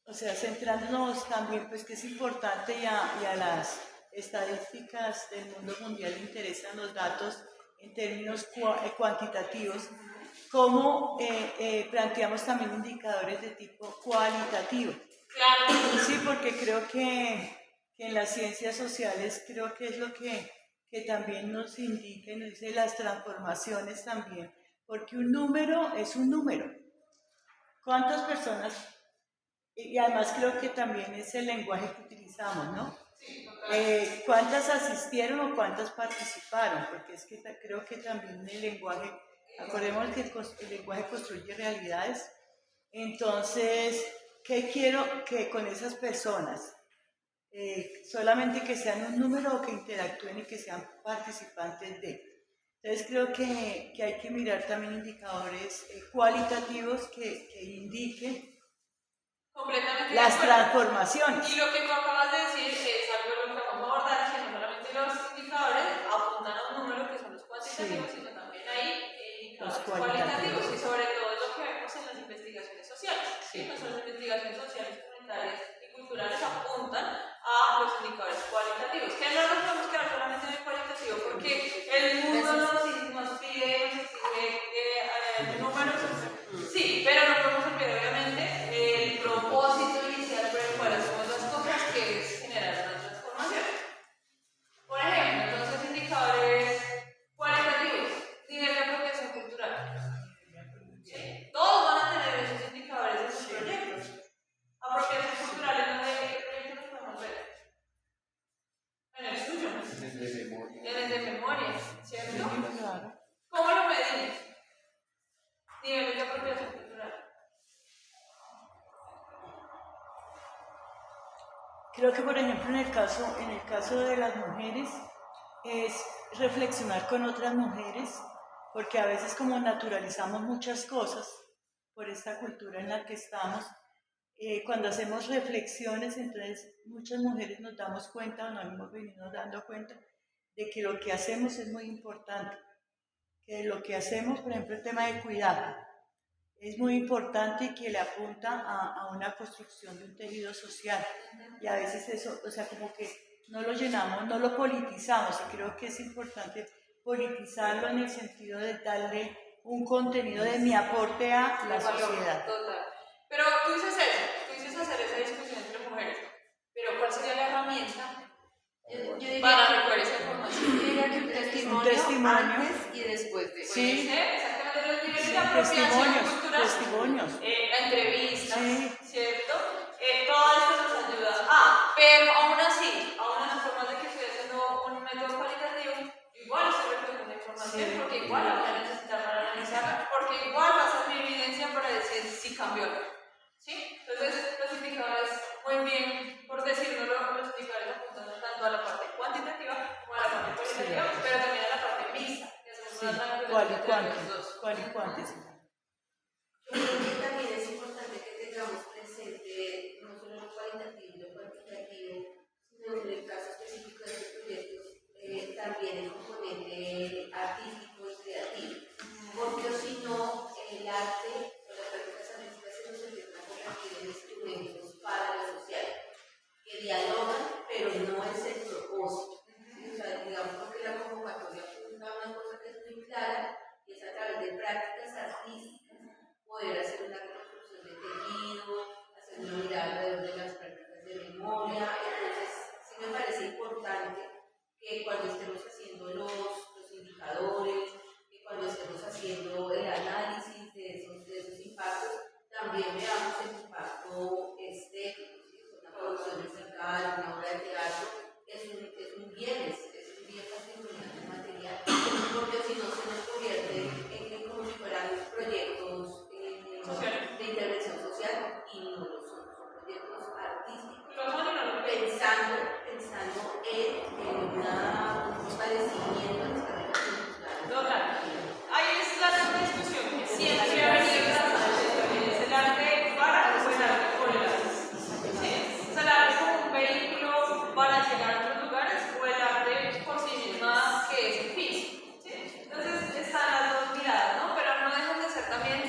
o sea, centrándonos también, pues que es importante y a las estadísticas del mundo mundial le interesan los datos en términos cuantitativos, cómo planteamos también indicadores de tipo cualitativo. Claro. Sí, porque creo que en las ciencias sociales creo que es lo que también nos indica y nos dice las transformaciones también, porque un número es un número. ¿Cuántas personas? Y además creo que también es el lenguaje que utilizamos, ¿no? ¿Cuántas asistieron o cuántas participaron? Porque es que creo que también el lenguaje, acordemos que el lenguaje construye realidades. Entonces, ¿qué quiero que con esas personas? Solamente que sean un número o que interactúen y que sean participantes de. Entonces creo que hay que mirar también indicadores cualitativos que indiquen Completamente las de acuerdo. transformaciones. Y lo que tú acabas de decir es algo de lo que vamos a abordar, que no solamente los indicadores apuntan a un número que son los cuantitativos, sino también hay indicadores cualitativos y sobre todo es lo que vemos en las investigaciones sociales. ¿Sí? Nuestras investigaciones sociales, comunitarias y culturales apuntan a los indicadores cualitativos, que no nos podemos quedar solamente en el cualitativo porque el mundo nos pide, nos exige números. Sí, pero no podemos olvidar obviamente el propósito inicial por el cual hacemos las cosas, que es generar una transformación. Por ejemplo, entonces indicadores cualitativos, nivel de apropiación cultural. ¿Sí? Todos van a tener esos indicadores en sus proyectos. Apropiación cultural, ¿en qué proyecto nos podemos ver? En el suyo. En el de memoria, ¿cierto? ¿Cómo lo medimos? Niveles de apropiación cultural. Creo que, por ejemplo, en el caso de las mujeres, es reflexionar con otras mujeres, porque a veces como naturalizamos muchas cosas por esta cultura en la que estamos, cuando hacemos reflexiones, entonces muchas mujeres nos damos cuenta o nos hemos venido dando cuenta de que lo que hacemos es muy importante, que lo que hacemos, por ejemplo, el tema de cuidado, es muy importante y que le apunta a una construcción de un tejido social. Y a veces eso, o sea, como que no lo llenamos, no lo politizamos, y creo que es importante politizarlo en el sentido de darle un contenido de mi aporte a la sociedad. Total. Pero tú dices eso, tú dices hacer esa discusión entre mujeres, pero ¿cuál sería la herramienta para recoger esa información? diría que un testimonio antes y después de. Sí. Exactamente, los niveles Sí, de apropiación testimonios, cultural, testimonios. la entrevista, Sí. ¿cierto? Todo esto nos ayuda. Pero aún así, por más de que estoy haciendo un método cualitativo, igual estoy recogiendo información, Sí. porque igual la voy a necesitar para analizarla, porque igual va a ser mi evidencia para decir si cambió. ¿Sí? Entonces, los indicadores, muy bien, por decirlo, los indicadores apuntan tanto a la parte cuantitativa como a la parte cualitativa, pero también a la parte mixta. Que hacemos Sí. una transferencia ¿Cuál y entre cuánto? los dos. ¿Cuál y cuánto? Sí. Yo creo que también es importante que tengamos presente no solo lo cualitativo y lo cuantitativo, sino en el caso específico de los proyectos, también el componente artístico y creativo. Porque si no, el arte o las prácticas artísticas se nos empiezan a convertir en instrumentos para lo social, que dialogan, pero no es el propósito. ¿Sí? O sea, digamos porque la convocatoria apunta a una cosa que es muy clara, y es a través de prácticas artísticas poder hacer una reconstrucción de tejido, hacer una mirada alrededor de las prácticas de memoria. Entonces, sí me parece importante que cuando estemos haciendo los indicadores, que cuando estemos haciendo el análisis de esos impactos, también veamos el impacto estético. ¿Sí? Una producción musical, una obra de teatro, es un bien patrimonial material, porque si no se nos convierte en como si fueran proyectos de intervención social, y no lo son proyectos artísticos, pensando en un fortalecimiento de las carreras culturales. Total. Ahí es la gran discusión que siempre ha venido tratando, es el arte para o el arte por el arte. ¿Sí? Es el arte como un vehículo para llegar a otros lugares o el arte por sí misma que es el fin. ¿Sí? Entonces están las dos miradas, ¿no? Pero no dejan de ser también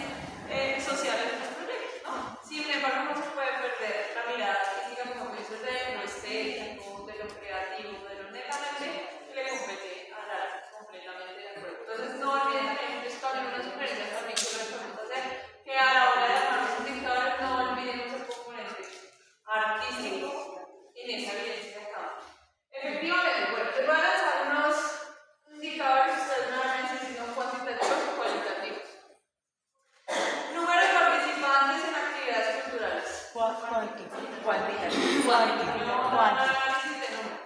sociales en los proyectos, ¿no? Sin embargo, no se puede perder la mirada artística, como dices, de lo estético, de lo creativo, de lo netamente que le compete al arte, completamente de acuerdo. Entonces, no olviden también, esto habla una sugerencia también que les podemos hacer, que a la hora de armar los indicadores no olvidemos el componente artístico en esa evidencia de campo. Efectivamente, bueno, les voy a lanzar unos indicadores que ustedes no van a decir si son cuantitativos o cualitativos. Número de participantes en actividades culturales. Cuantitativo. Análisis de número.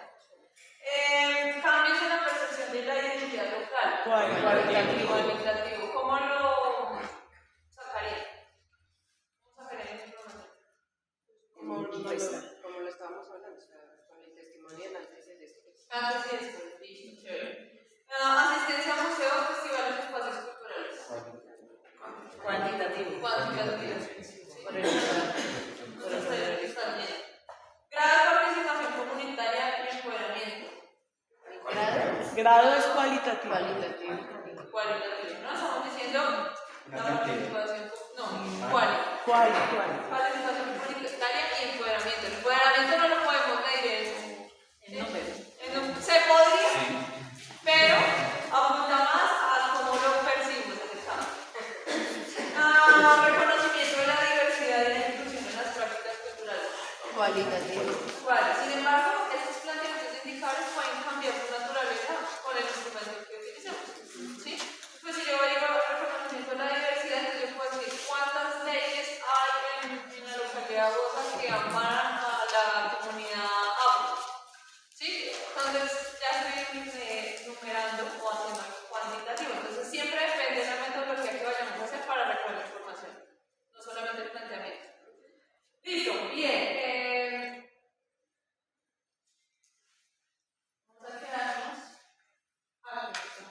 Cambios en la percepción de la identidad local. Cualitativo. ¿Cómo lo sacaría? ¿Cómo sacaría esa información? Como lo estábamos hablando, o sea, con el testimonial antes y después. Antes y después, listo, chévere. Asistencia a museos, festivales y espacios culturales. Cuantitativo. Por los talleres también. Grado de participación comunitaria y empoderamiento. Grado es cualitativo. Cualitativo, ¿no? Estamos diciendo la participación, participación comunitaria y empoderamiento. El empoderamiento no lo podemos medir en se podría, pero apunta más a cómo lo percibimos en el campo. Reconocimiento de la diversidad y la inclusión en las prácticas culturales. Cualitativo. Sin embargo, estos planteamientos de indicadores pueden cambiar su naturaleza con el instrumento que utilicemos. ¿Sí? Pues si yo digo reconocimiento de la diversidad, entonces yo puedo decir cuántas leyes hay en la localidad Bosa que amparan a la comunidad afro. ¿Sí? Entonces ya estoy numerando o haciendo algo cuantitativo. Entonces siempre depende de la metodología que vayamos a hacer para recoger información, no solamente el planteamiento. Listo, bien. Vamos a quedarnos aquí.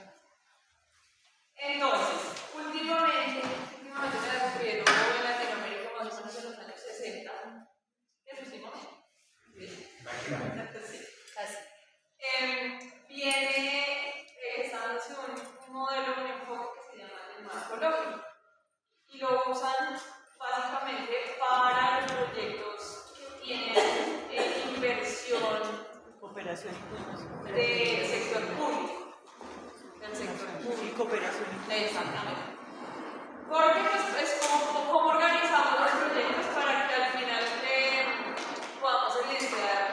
Entonces, últimamente se descubrieron en Latinoamérica más o menos en los años 60. ¿Qué pusimos? Sí. Viene establecido un modelo, un enfoque que se llama el marco lógico y lo usan básicamente para los proyectos que tienen inversión Cooperación y del sector público. Y cooperación. Exactamente. Porque pues, es como organizamos los proyectos para que al final podamos evidenciar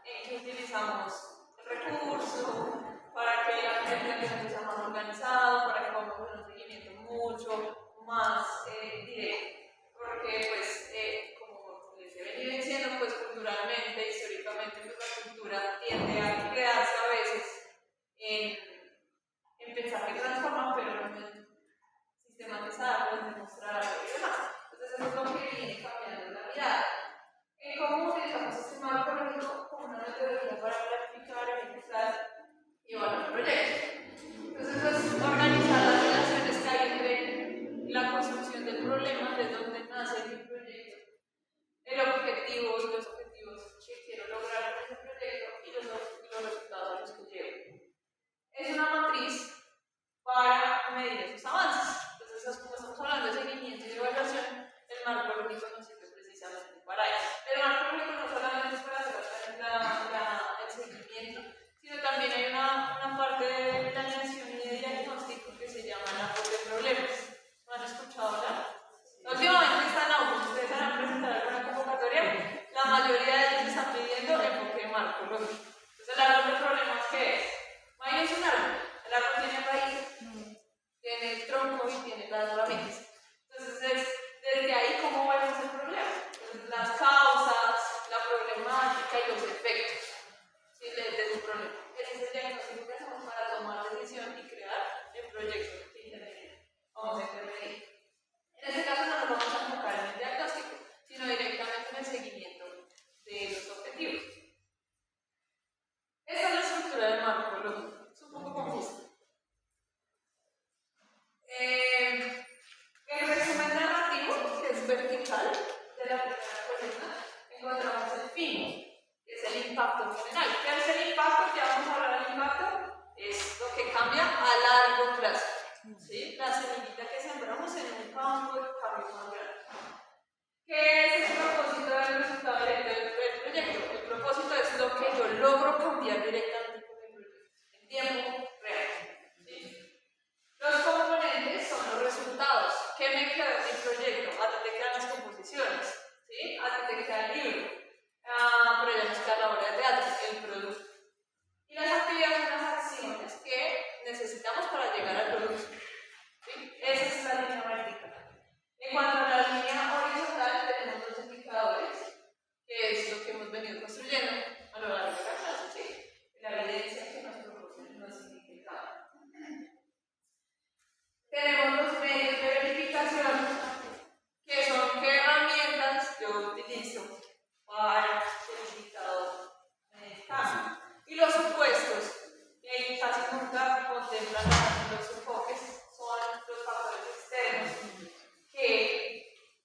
en qué utilizamos el recurso, para que que el planteamiento sea más organizado, para que podamos hacer un seguimiento mucho más directo. Porque, pues, como les he venido diciendo, pues culturalmente, históricamente, pues la cultura tiende a quedarse a veces en pensar que transforman, pero no en sistematizarlo, en demostrarlo y demás. Entonces, eso es lo que viene cambiando la mirada. En cómo utilizamos este marco lógico como una metodología para planificar, ejecutar y evaluar proyectos. Entonces, es organizar las relaciones que hay entre la construcción del problema, de dónde nace mi proyecto, el objetivo, los objetivos que quiero lograr con ese proyecto y los resultados a los que llevo. Es una matriz para medir esos avances. Entonces, como estamos hablando de seguimiento y de evaluación, el marco lógico nos sirve precisamente para eso. El marco lógico no solamente es para hacer el seguimiento, sino también hay una parte de planeación y de diagnóstico que se llama el árbol de problemas. ¿No han escuchado hablar? Últimamente están autos, ustedes van a presentar alguna convocatoria, la mayoría de ellos están pidiendo enfoque de marco lógico. Entonces, el árbol de problemas, ¿qué es? Imagínense un árbol. El árbol tiene raíz, tiene el tronco y tiene las raíces. Entonces, desde ahí, ¿cómo vemos el problema? Entonces, las causas, la problemática y los efectos, ¿sí? de un problema. Ese es el diagnóstico que hacemos para tomar decisión y crear el proyecto que vamos a intervenir. En este caso, no nos vamos a enfocar en el diagnóstico, sino directamente en el seguimiento de los objetivos. Esta es la estructura del marco lógico. Es un poco confusa. El resumen narrativo, que es vertical, de la primera columna, encontramos el fin, que es el impacto en general. ¿Qué es el impacto? Ya vamos a hablar del impacto. Es lo que cambia a largo plazo. ¿Sí? La semillita que sembramos en un campo de cambio más grande. ¿Qué es el propósito del resultado directo del proyecto? El propósito es lo que yo logro cambiar directamente con el proyecto, en tiempo real. ¿Sí? Los componentes son los resultados. ¿Qué me queda de mi proyecto? A ti te quedan las composiciones, ¿sí? A ti te queda el libro, pero ya nos queda la obra de teatro, el producto. Y las actividades son las acciones que necesitamos para llegar al producto. ¿Sí? Esa es la línea vertical. En cuanto a la línea horizontal, tenemos los indicadores, que es lo que hemos venido construyendo a lo largo de la clase, ¿sí? La evidencia que nos proporciona los indicadores. Tenemos los medios de verificación, que son qué herramientas yo utilizo para el indicador cambio. Y los supuestos, que casi nunca contemplan los enfoques, son los factores externos que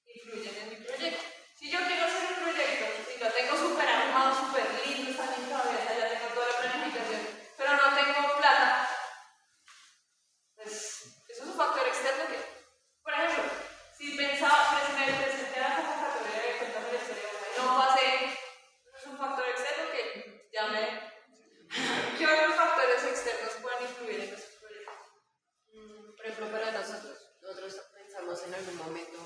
influyen en mi proyecto. Si yo quiero hacer un proyecto, si lo tengo súper armado, súper lindo, está en mi cabeza, ya tengo toda la planificación, pero no tengo plata, pues eso es un factor externo que, por ejemplo, si me presenté a la convocatoria de Cuéntame la historia y no pasé, eso es un factor externo que ya me... ¿Qué otros factores externos pueden influir en nuestros proyectos? Por ejemplo, para nosotros pensamos en algún momento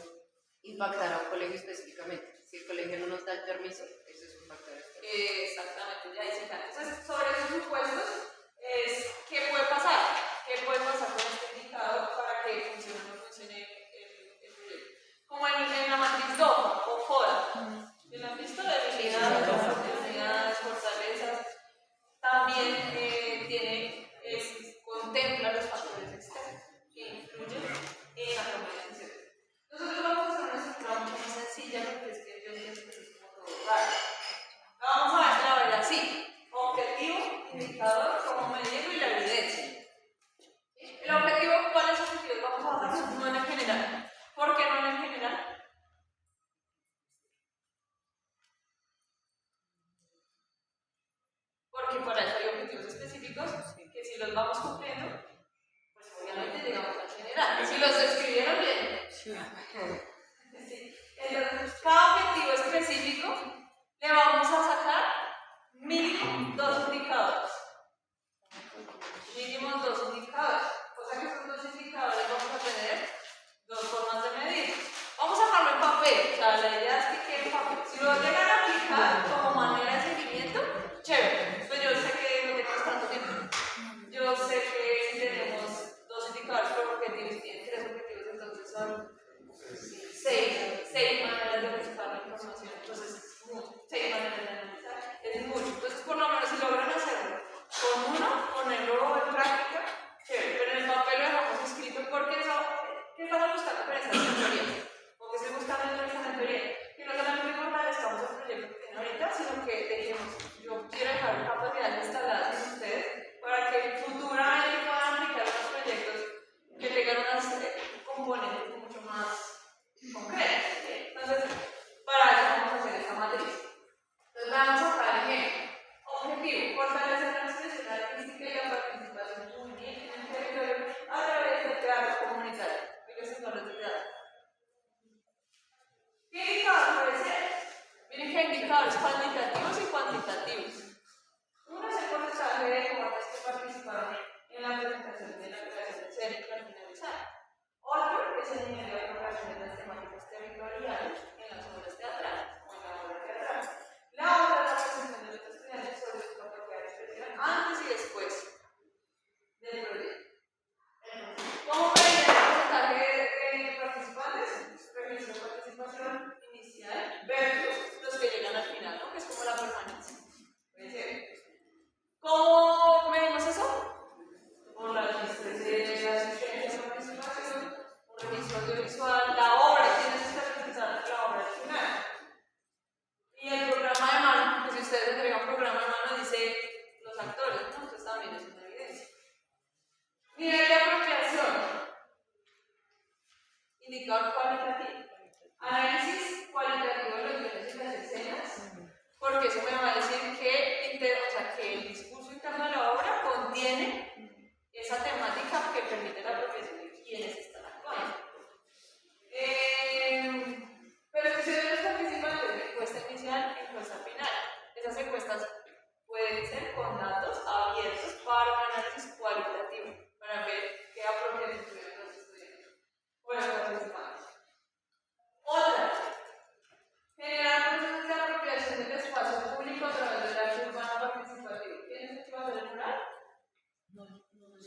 impactar a un colegio específicamente. Si el colegio no nos da el permiso, eso es un factor externo. Exactamente, ya dicen. Entonces, sobre esos supuestos, es ¿qué puede pasar? ¿Qué puede pasar con este indicador para que funcione o no funcione el proyecto? Como en la matriz DOFA o FODA. ¿En la visto de habilidades, fortalezas? También contempla los factores externos que influyen en la toma de decisiones. Nosotros vamos a hacer una estructura mucho más sencilla porque es que yo entiendo que es como todo raro. Vamos a ver así: objetivo, indicador, cómo medirlo y la evidencia. El objetivo, ¿cuáles objetivos vamos a basar? No en el general. ¿Por qué no en el general? Porque para eso hay objetivos específicos que si los vamos cumpliendo, pues obviamente llegamos al general. Si los escribieron bien. Sí. Entonces, cada objetivo específico le vamos a sacar mínimo 2 indicadores. Mínimo 2 indicadores. O sea que estos 2 indicadores vamos a tener 2 formas de medir. Vamos a dejarlo en papel. O sea, la idea es que quede en papel. Si lo llegan a aplicar como manera de seguimiento, chévere. Pues yo sé que no tenemos tanto tiempo. Yo sé que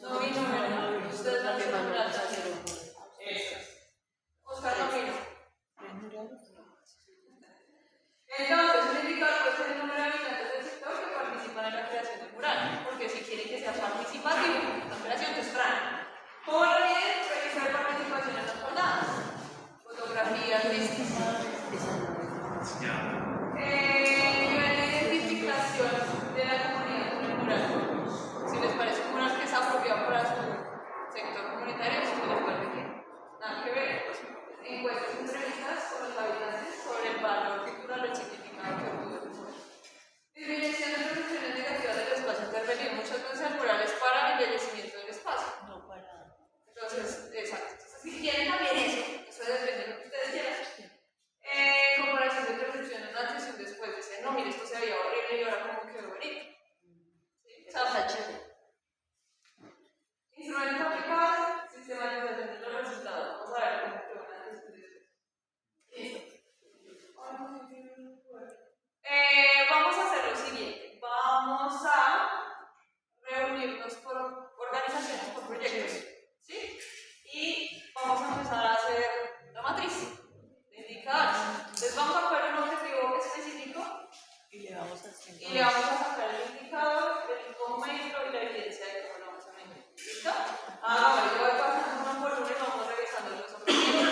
No vino, ¿verdad? Ustedes van a hacer un Vamos a hacer un Eso. Oscar no vino. Entonces, un indicador puede ser el número de habitantes del sector que participan en la creación del mural, porque si quieren que sea participativo, la creación temprana. ¿Cómo lo miden? Revisar participación en las jornadas, fotografías, listas. Nivel de identificación de la comunidad con el mural. Si les parece un mural que es apropiado para su sector comunitario, si les parece que nada que ver. Encuestas y entrevistas con los habitantes sobre el valor cultural o el significado que obtuvo el mural. Disminución de percepciones negativas del espacio intervenido. Muchas veces el mural es para el embellecimiento del espacio. No para. Entonces, exacto. Entonces, si quieren también eso depende de lo que ustedes quieran. Comparación de percepciones antes y un después. Dicen, no, mire, esto se veía horrible y ahora como quedó bonito. ¿Sí? O sea, Está chévere. instrumentos aplicados, sistematización de los resultados. Vamos a ver cómo quedó antes y después. Vamos a hacer lo siguiente. Vamos a reunirnos por organizaciones, por proyectos. ¿Sí? Y vamos a empezar a hacer la matriz de indicadores. Entonces vamos a poner un objetivo específico Y le vamos haciendo. y le vamos a sacar el indicador, el cómo medirlo y la evidencia de cómo lo vamos a medir. ¿Listo? Bueno, yo voy pasando uno por uno y vamos revisando los objetivos.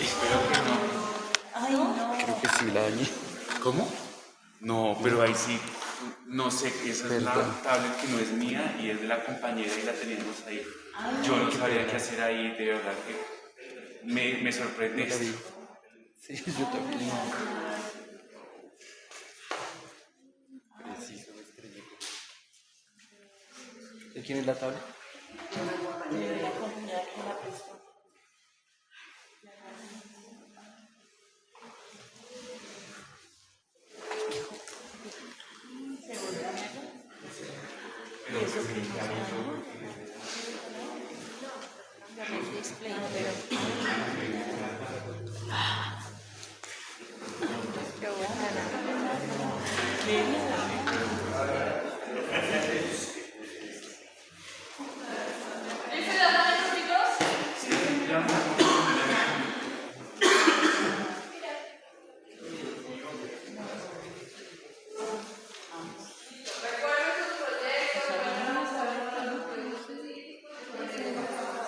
Espero que no. Ay, no. Creo que sí la dañé. ¿Cómo? No, pero ahí sí, no sé, esa es la Perdón. tablet que no es mía y es de la compañera y la teníamos ahí. Yo no sabía qué hacer ahí, de verdad que me sorprende La vi. esto. Sí, yo también. Preciso, me extrañé. ¿De quién es la tabla? De la compañera que la prestó. ¿Y eso que no se dañó? Qué buena. ¿Listo? ¿Ya están listos, chicos? Recuerden sus proyectos, recuerden los proyectos específicos.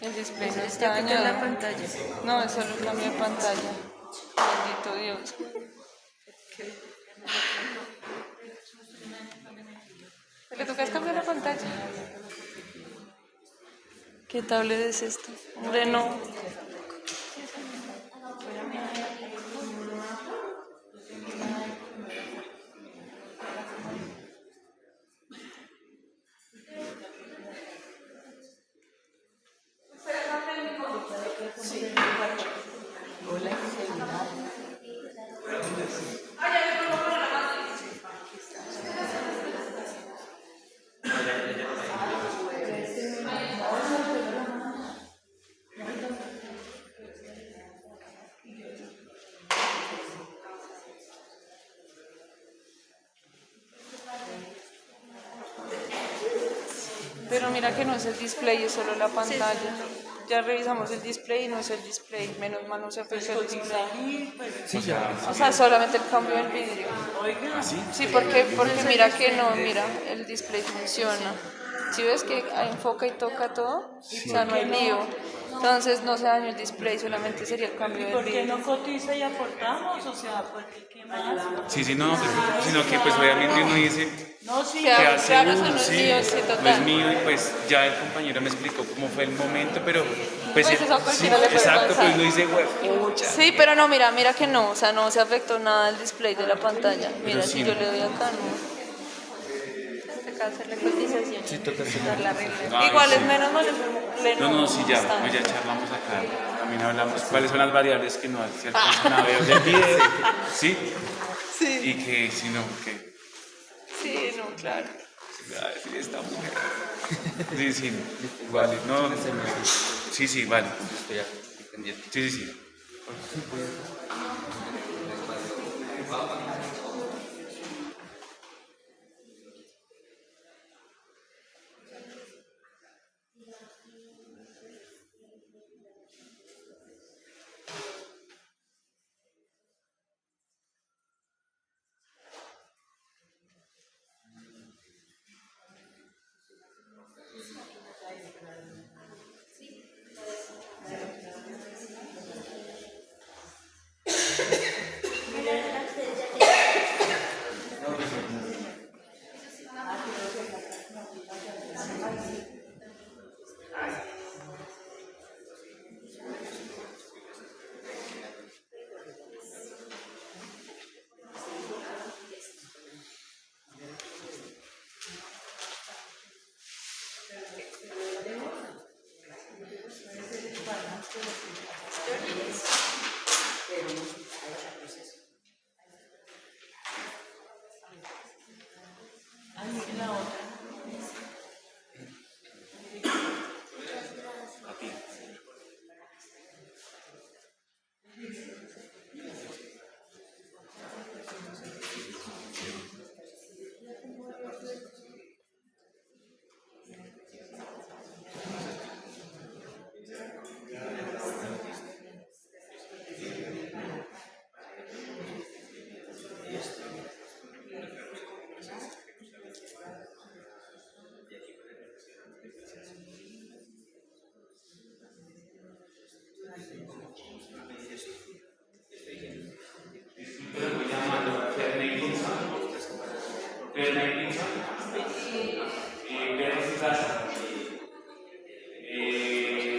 El display no Ya está quitó la dañado. pantalla. No, es solo cambio de pantalla. Bendito Dios. Lo que toca es cambiar la pantalla. ¿Qué tablet es esto? Hombre, no. Pero mira que no es el display, es solo la pantalla. ya revisamos el display y no es el display, menos mal no se afectó el display. Y pues, Sí, ya. O sea, solamente el cambio del vidrio. oiga, Sí, porque mira que no, mira, el display funciona. Si ves que enfoca y toca todo, o sea, no hay lío. Entonces no se dañó el display, solamente sería el cambio del ¿por qué vidrio. no cotiza y aportamos? O sea, porque qué más. Sí, sí, no, pues, sino que pues obviamente uno dice No, sí, Claro, que hace claro, uno, eso no es sí, mío, sí, no es total. mío y pues ya el compañero me explicó cómo fue el momento, pero pues, Pues eso a sí, cualquiera le puede exacto, pasar. pues lo dice, pucha. Sí, pero no, mira que no, o sea, no se afectó nada el display de la pantalla. Mira, sí. si yo le doy acá, no. Toca hacer la cotización. Sí, toca hacer Dar la regla. Ay, Igual sí. es menos mal, No, sí, ya, está. pues ya charlamos acá, también hablamos cuáles son las variables que no se alcanzan a ver del video, ¿sí? Sí, Y que si no, que sí, no, claro. a decir esta mujer. Sí, sí, vale, no, sí, vale, Estoy aquí, pendiente. sí.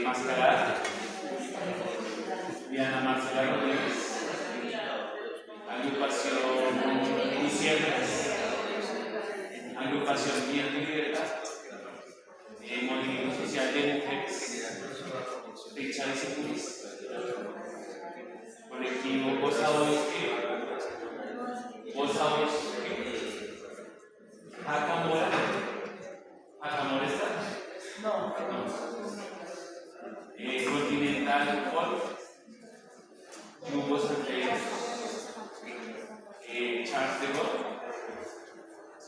Mascarada, Diana Marcela Rodríguez, agrupación Inciertas, agrupación Viento y Libertad, Movimiento Social de Mujeres, Fecha de Securis, colectivo Voz a Voz, Jacamora, ¿Jacamora está? No. Continental Folk, Grupo Santiago, Charles de Gaulle,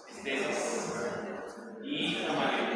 Esteses y Camarero.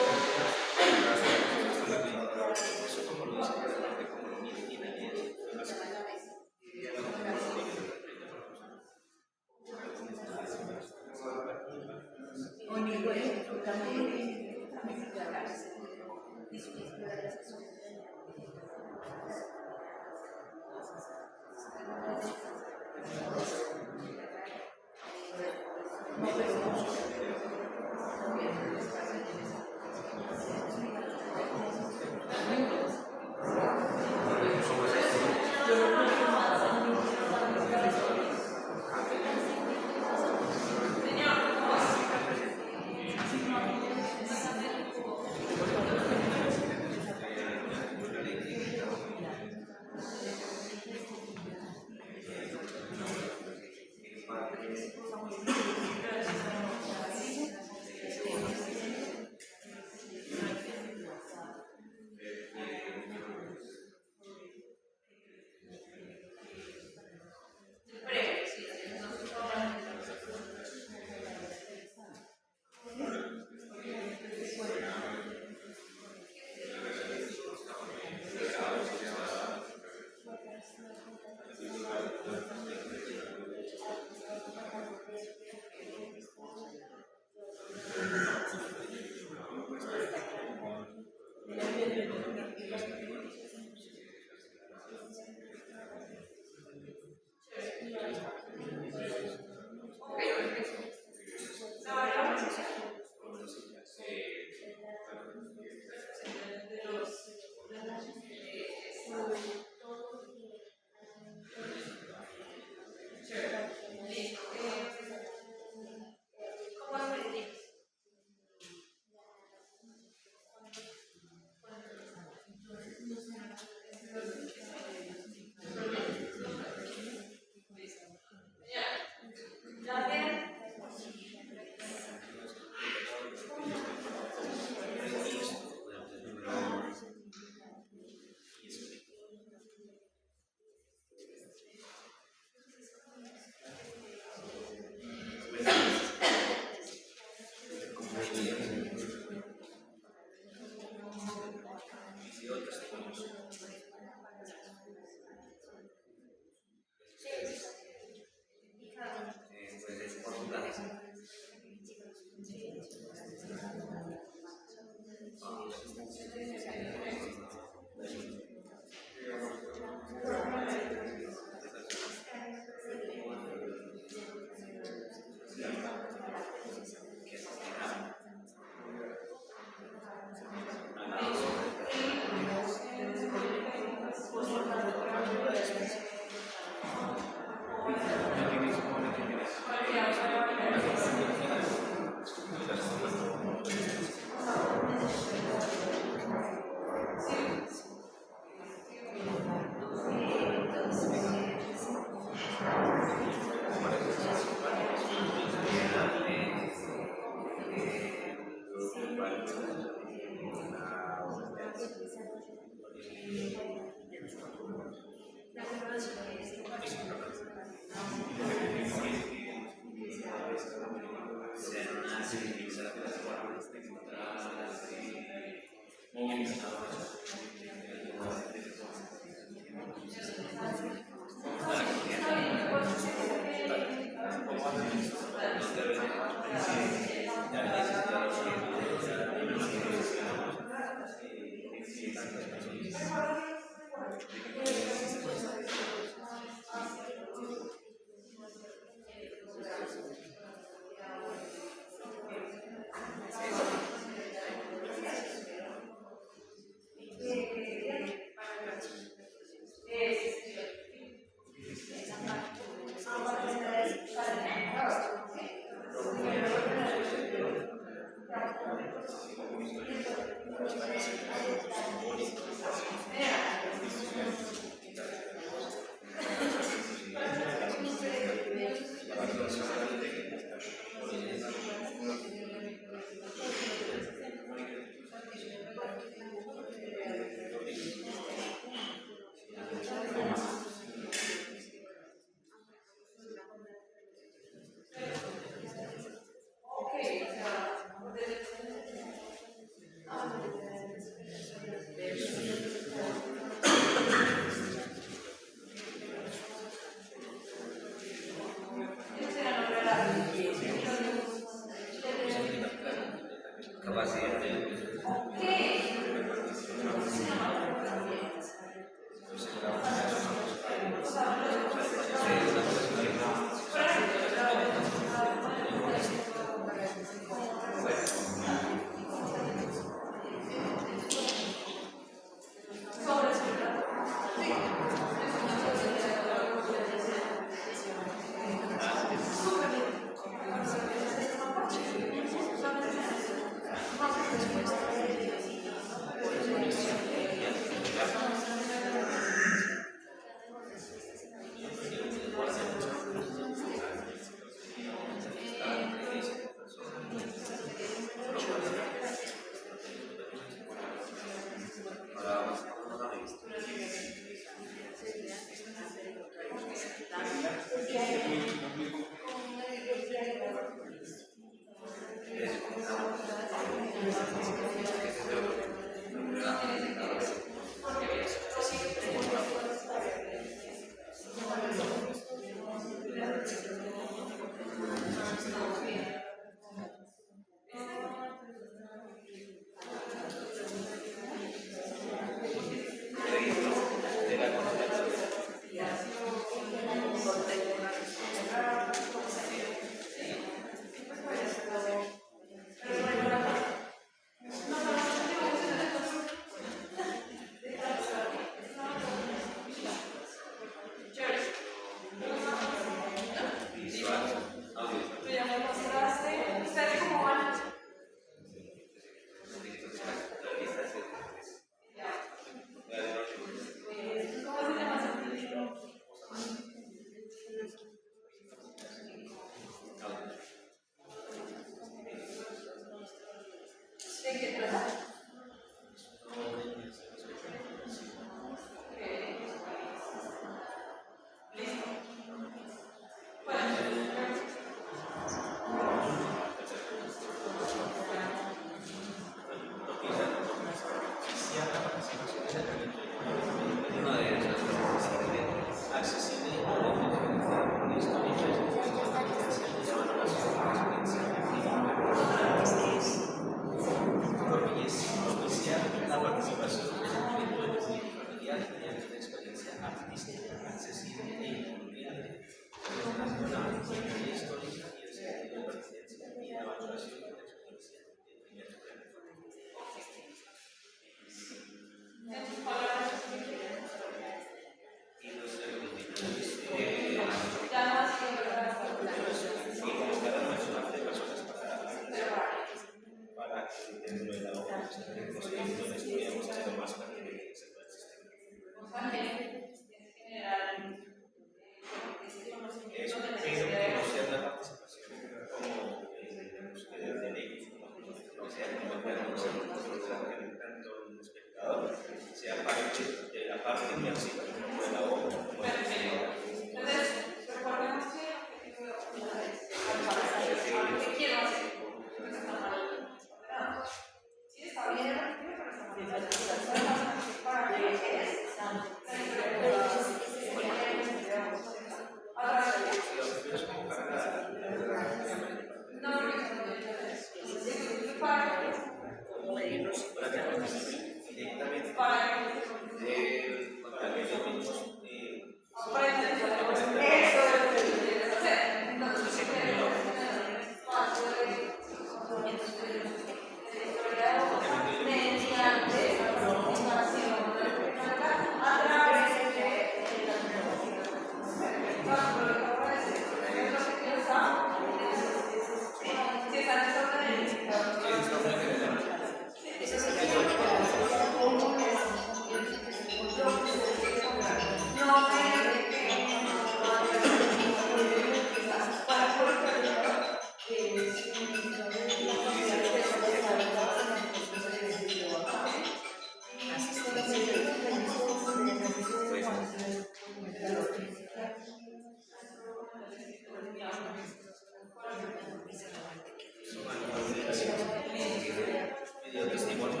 Pidió testimonio de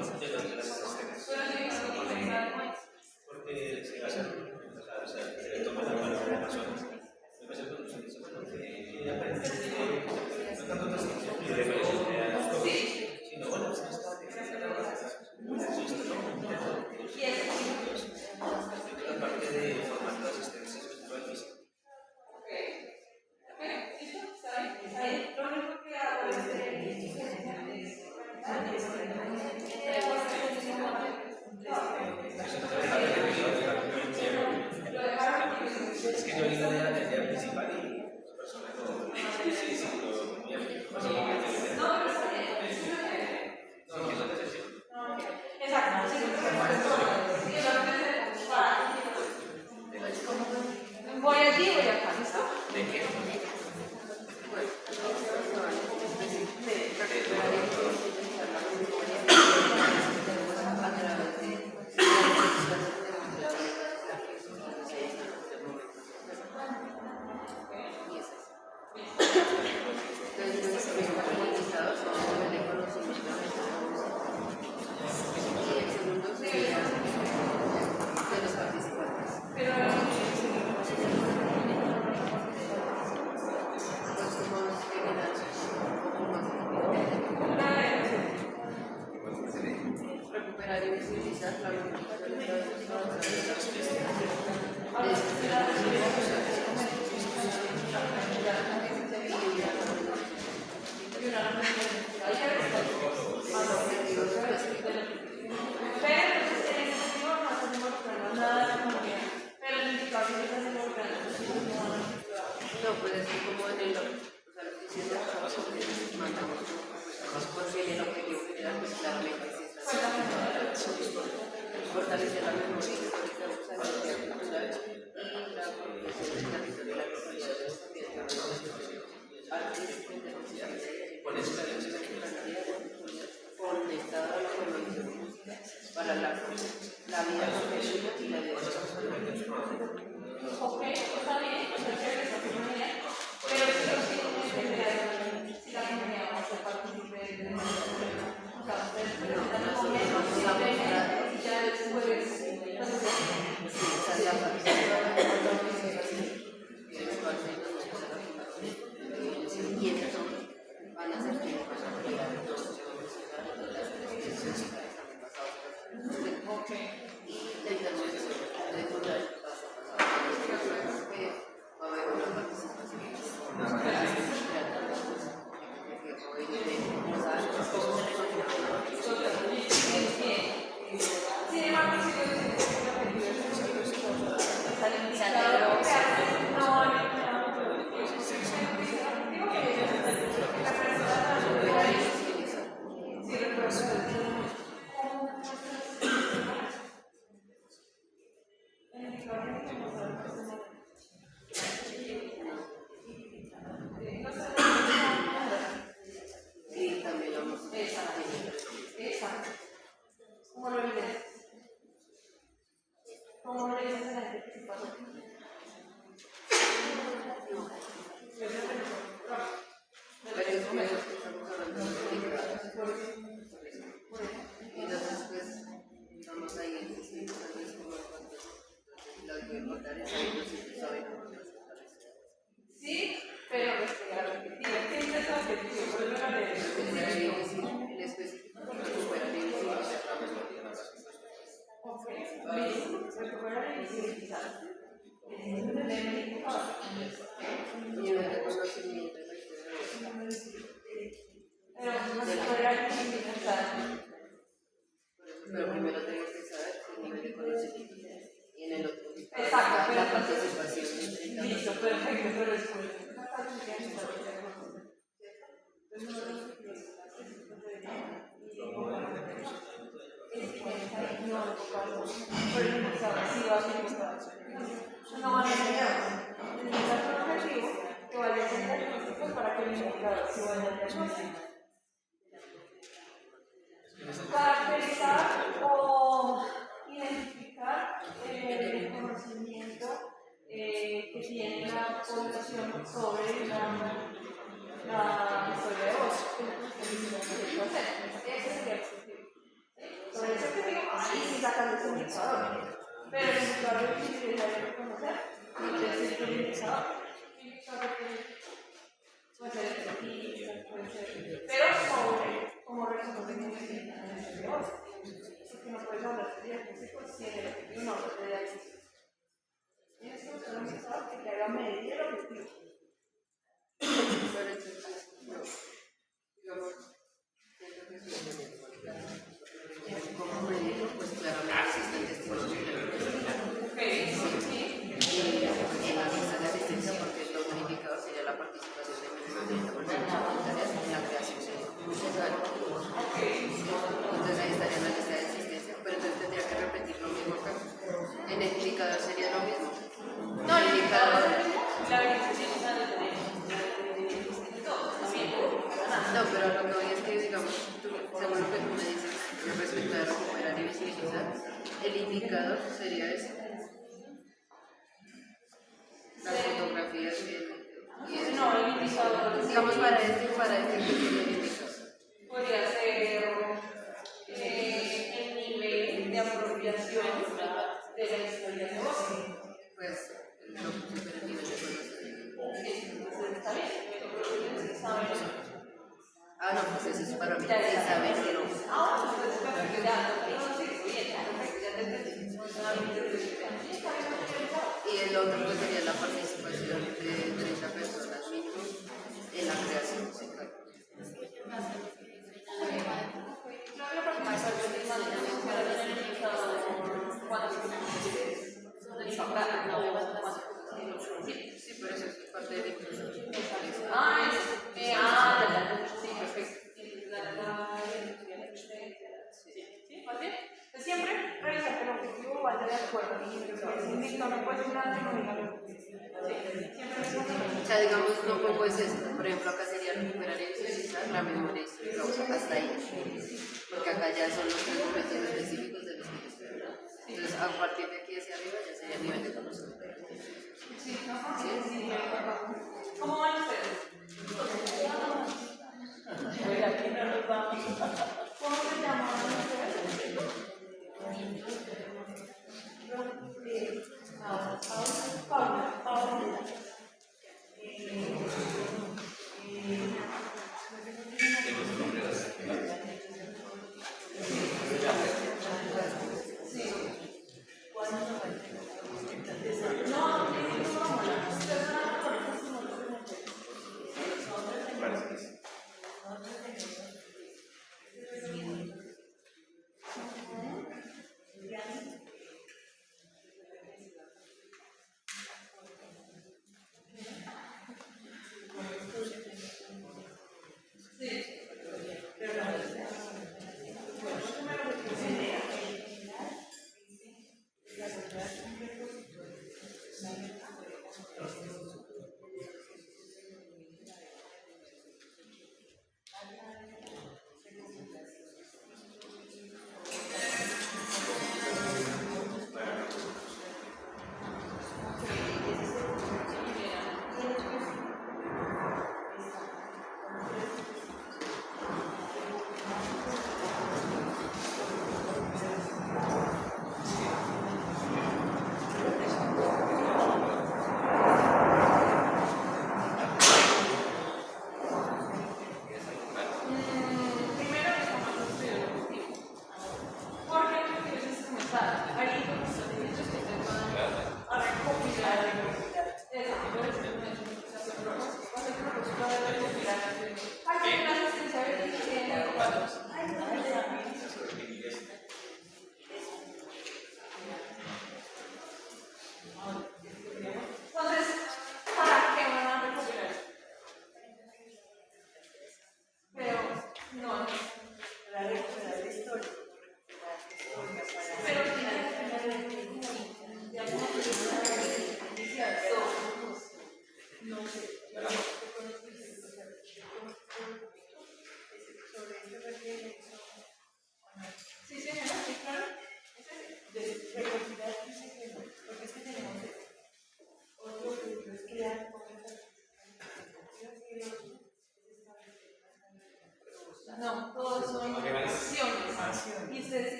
las asistencias. Porque se hace, o sea, se le toma la mano a las personas. Me parece que usted dice, bueno, que aparentemente no tanto testimonio de referencia, sino bueno, la parte de formato de asistencia es muy difícil. Lo único que hago es es que yo vi la idea principal y las personas no. Sí, sí, voy allí, voy acá, ¿listo? ¿De qué? Recuperar y visibilizar la no, pues es que como en el, o sea, lo que hicieron nosotros, mandamos porque el objetivo general pues claramente es fortalecer la memoria histórica de los años culturales y la progresión territorial de la comunidad artística internacional Con experiencias de conectada a la formación para la vida profesional y la vida social. Ok, está bien, pero si la comunidad va a ser partícipe de ya después y ellos van a ser quienes van a crear y la intervención de cultural va a haber una participación. Sí, también vamos a exacto. ¿Cómo lo vives? ¿Cómo lo dices en la gente que pasa? pero es que estamos hablando de entonces pues estamos ahí en distintos años como lo que importa es saber los sitios saben sí, pero respetar el objetivo. Siempre es el objetivo, por eso no le el específico recuperar y visibilizar recuperar y visibilizar. y el reconocimiento de la Pero recuperar y visibilizar. pero primero tengo que saber el nivel de conocimiento y en el otro Exacto, la participación. Listo, perfecto, pero después. No van a llegar. Necesitas un objetivo que vaya a ser diagnóstico para que el indicador se vaya a diagnosticar. Caracterizar o identificar el conocimiento que que tiene la población sobre la historia de voz. Ese sería el objetivo. Sobre ese objetivo, sí sacando ese indicador. Pero el indicador lo que utilizaría reconocer es el indicador. Puede ser efectivista, puede ser. Pero como reconocimiento de voz. Porque no puedes hablar de diagnóstico si el objetivo no habla de diagnóstico. Tienes que buscar un indicador que te haga medir el objetivo. Pero entonces, digamos, ¿cómo medirlo? Pues claramente existen testigos en la lista de asistencia, porque el bonificador sería la participación de menos del 30% voluntarias en la creación social. Entonces ahí estaría en la lista de asistencia, pero entonces tendría que repetir lo mismo acá. En el indicador sería lo mismo. No, el indicador la verificación es la de no, pero lo que voy es que, digamos, según lo que tú me dices, respecto a recuperar y visibilizar, el indicador sería eso. Las fotografías y eso. No, el indicador. Digamos, para este, ¿qué sería el indicador? Podría ser el nivel de apropiación de la historia de voz. Pues, lo que supera el nivel de conocimiento. Está bien, Ah, no, pues eso es para mí, saber que no. Y el otro pues sería la participación de 30 personas mínimo en la creación musical. Sí, pero eso es parte de la inclusión. Siempre revisar que el objetivo vaya de acuerdo. No puede ser una denominación. O sea, digamos, no pongo es esto. Por ejemplo, acá sería recuperar y visualizar la memoria histórica hasta ahí. Porque acá ya son los 3 momentos específicos de los que yo estoy hablando. Entonces, a partir de aquí hacia arriba ya sería el nivel de conocimiento. ¿Cómo van ustedes? Aquí no nos vamos. ¿Cómo se llaman ustedes? Paula.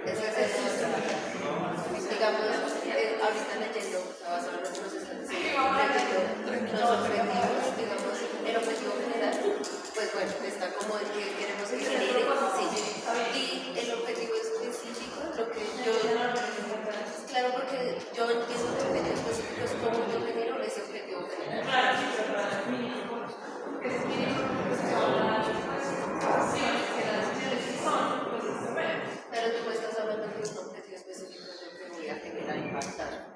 Ese es el digamos, ahorita leyendo, basado en lo que nos están diciendo, leyendo los objetivos, digamos, el objetivo general, pues bueno, está como el que queremos definir, sí. Y el objetivo específico, lo que yo, claro, porque yo entiendo que el objetivo específico es como yo genero ese objetivo general. Pero tú me estás hablando de un objetivo específico de lo que voy a generar impactar.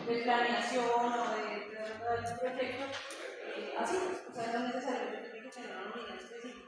de planeación o de un proyecto, así, o sea, no necesariamente tiene que tener una unidad específica.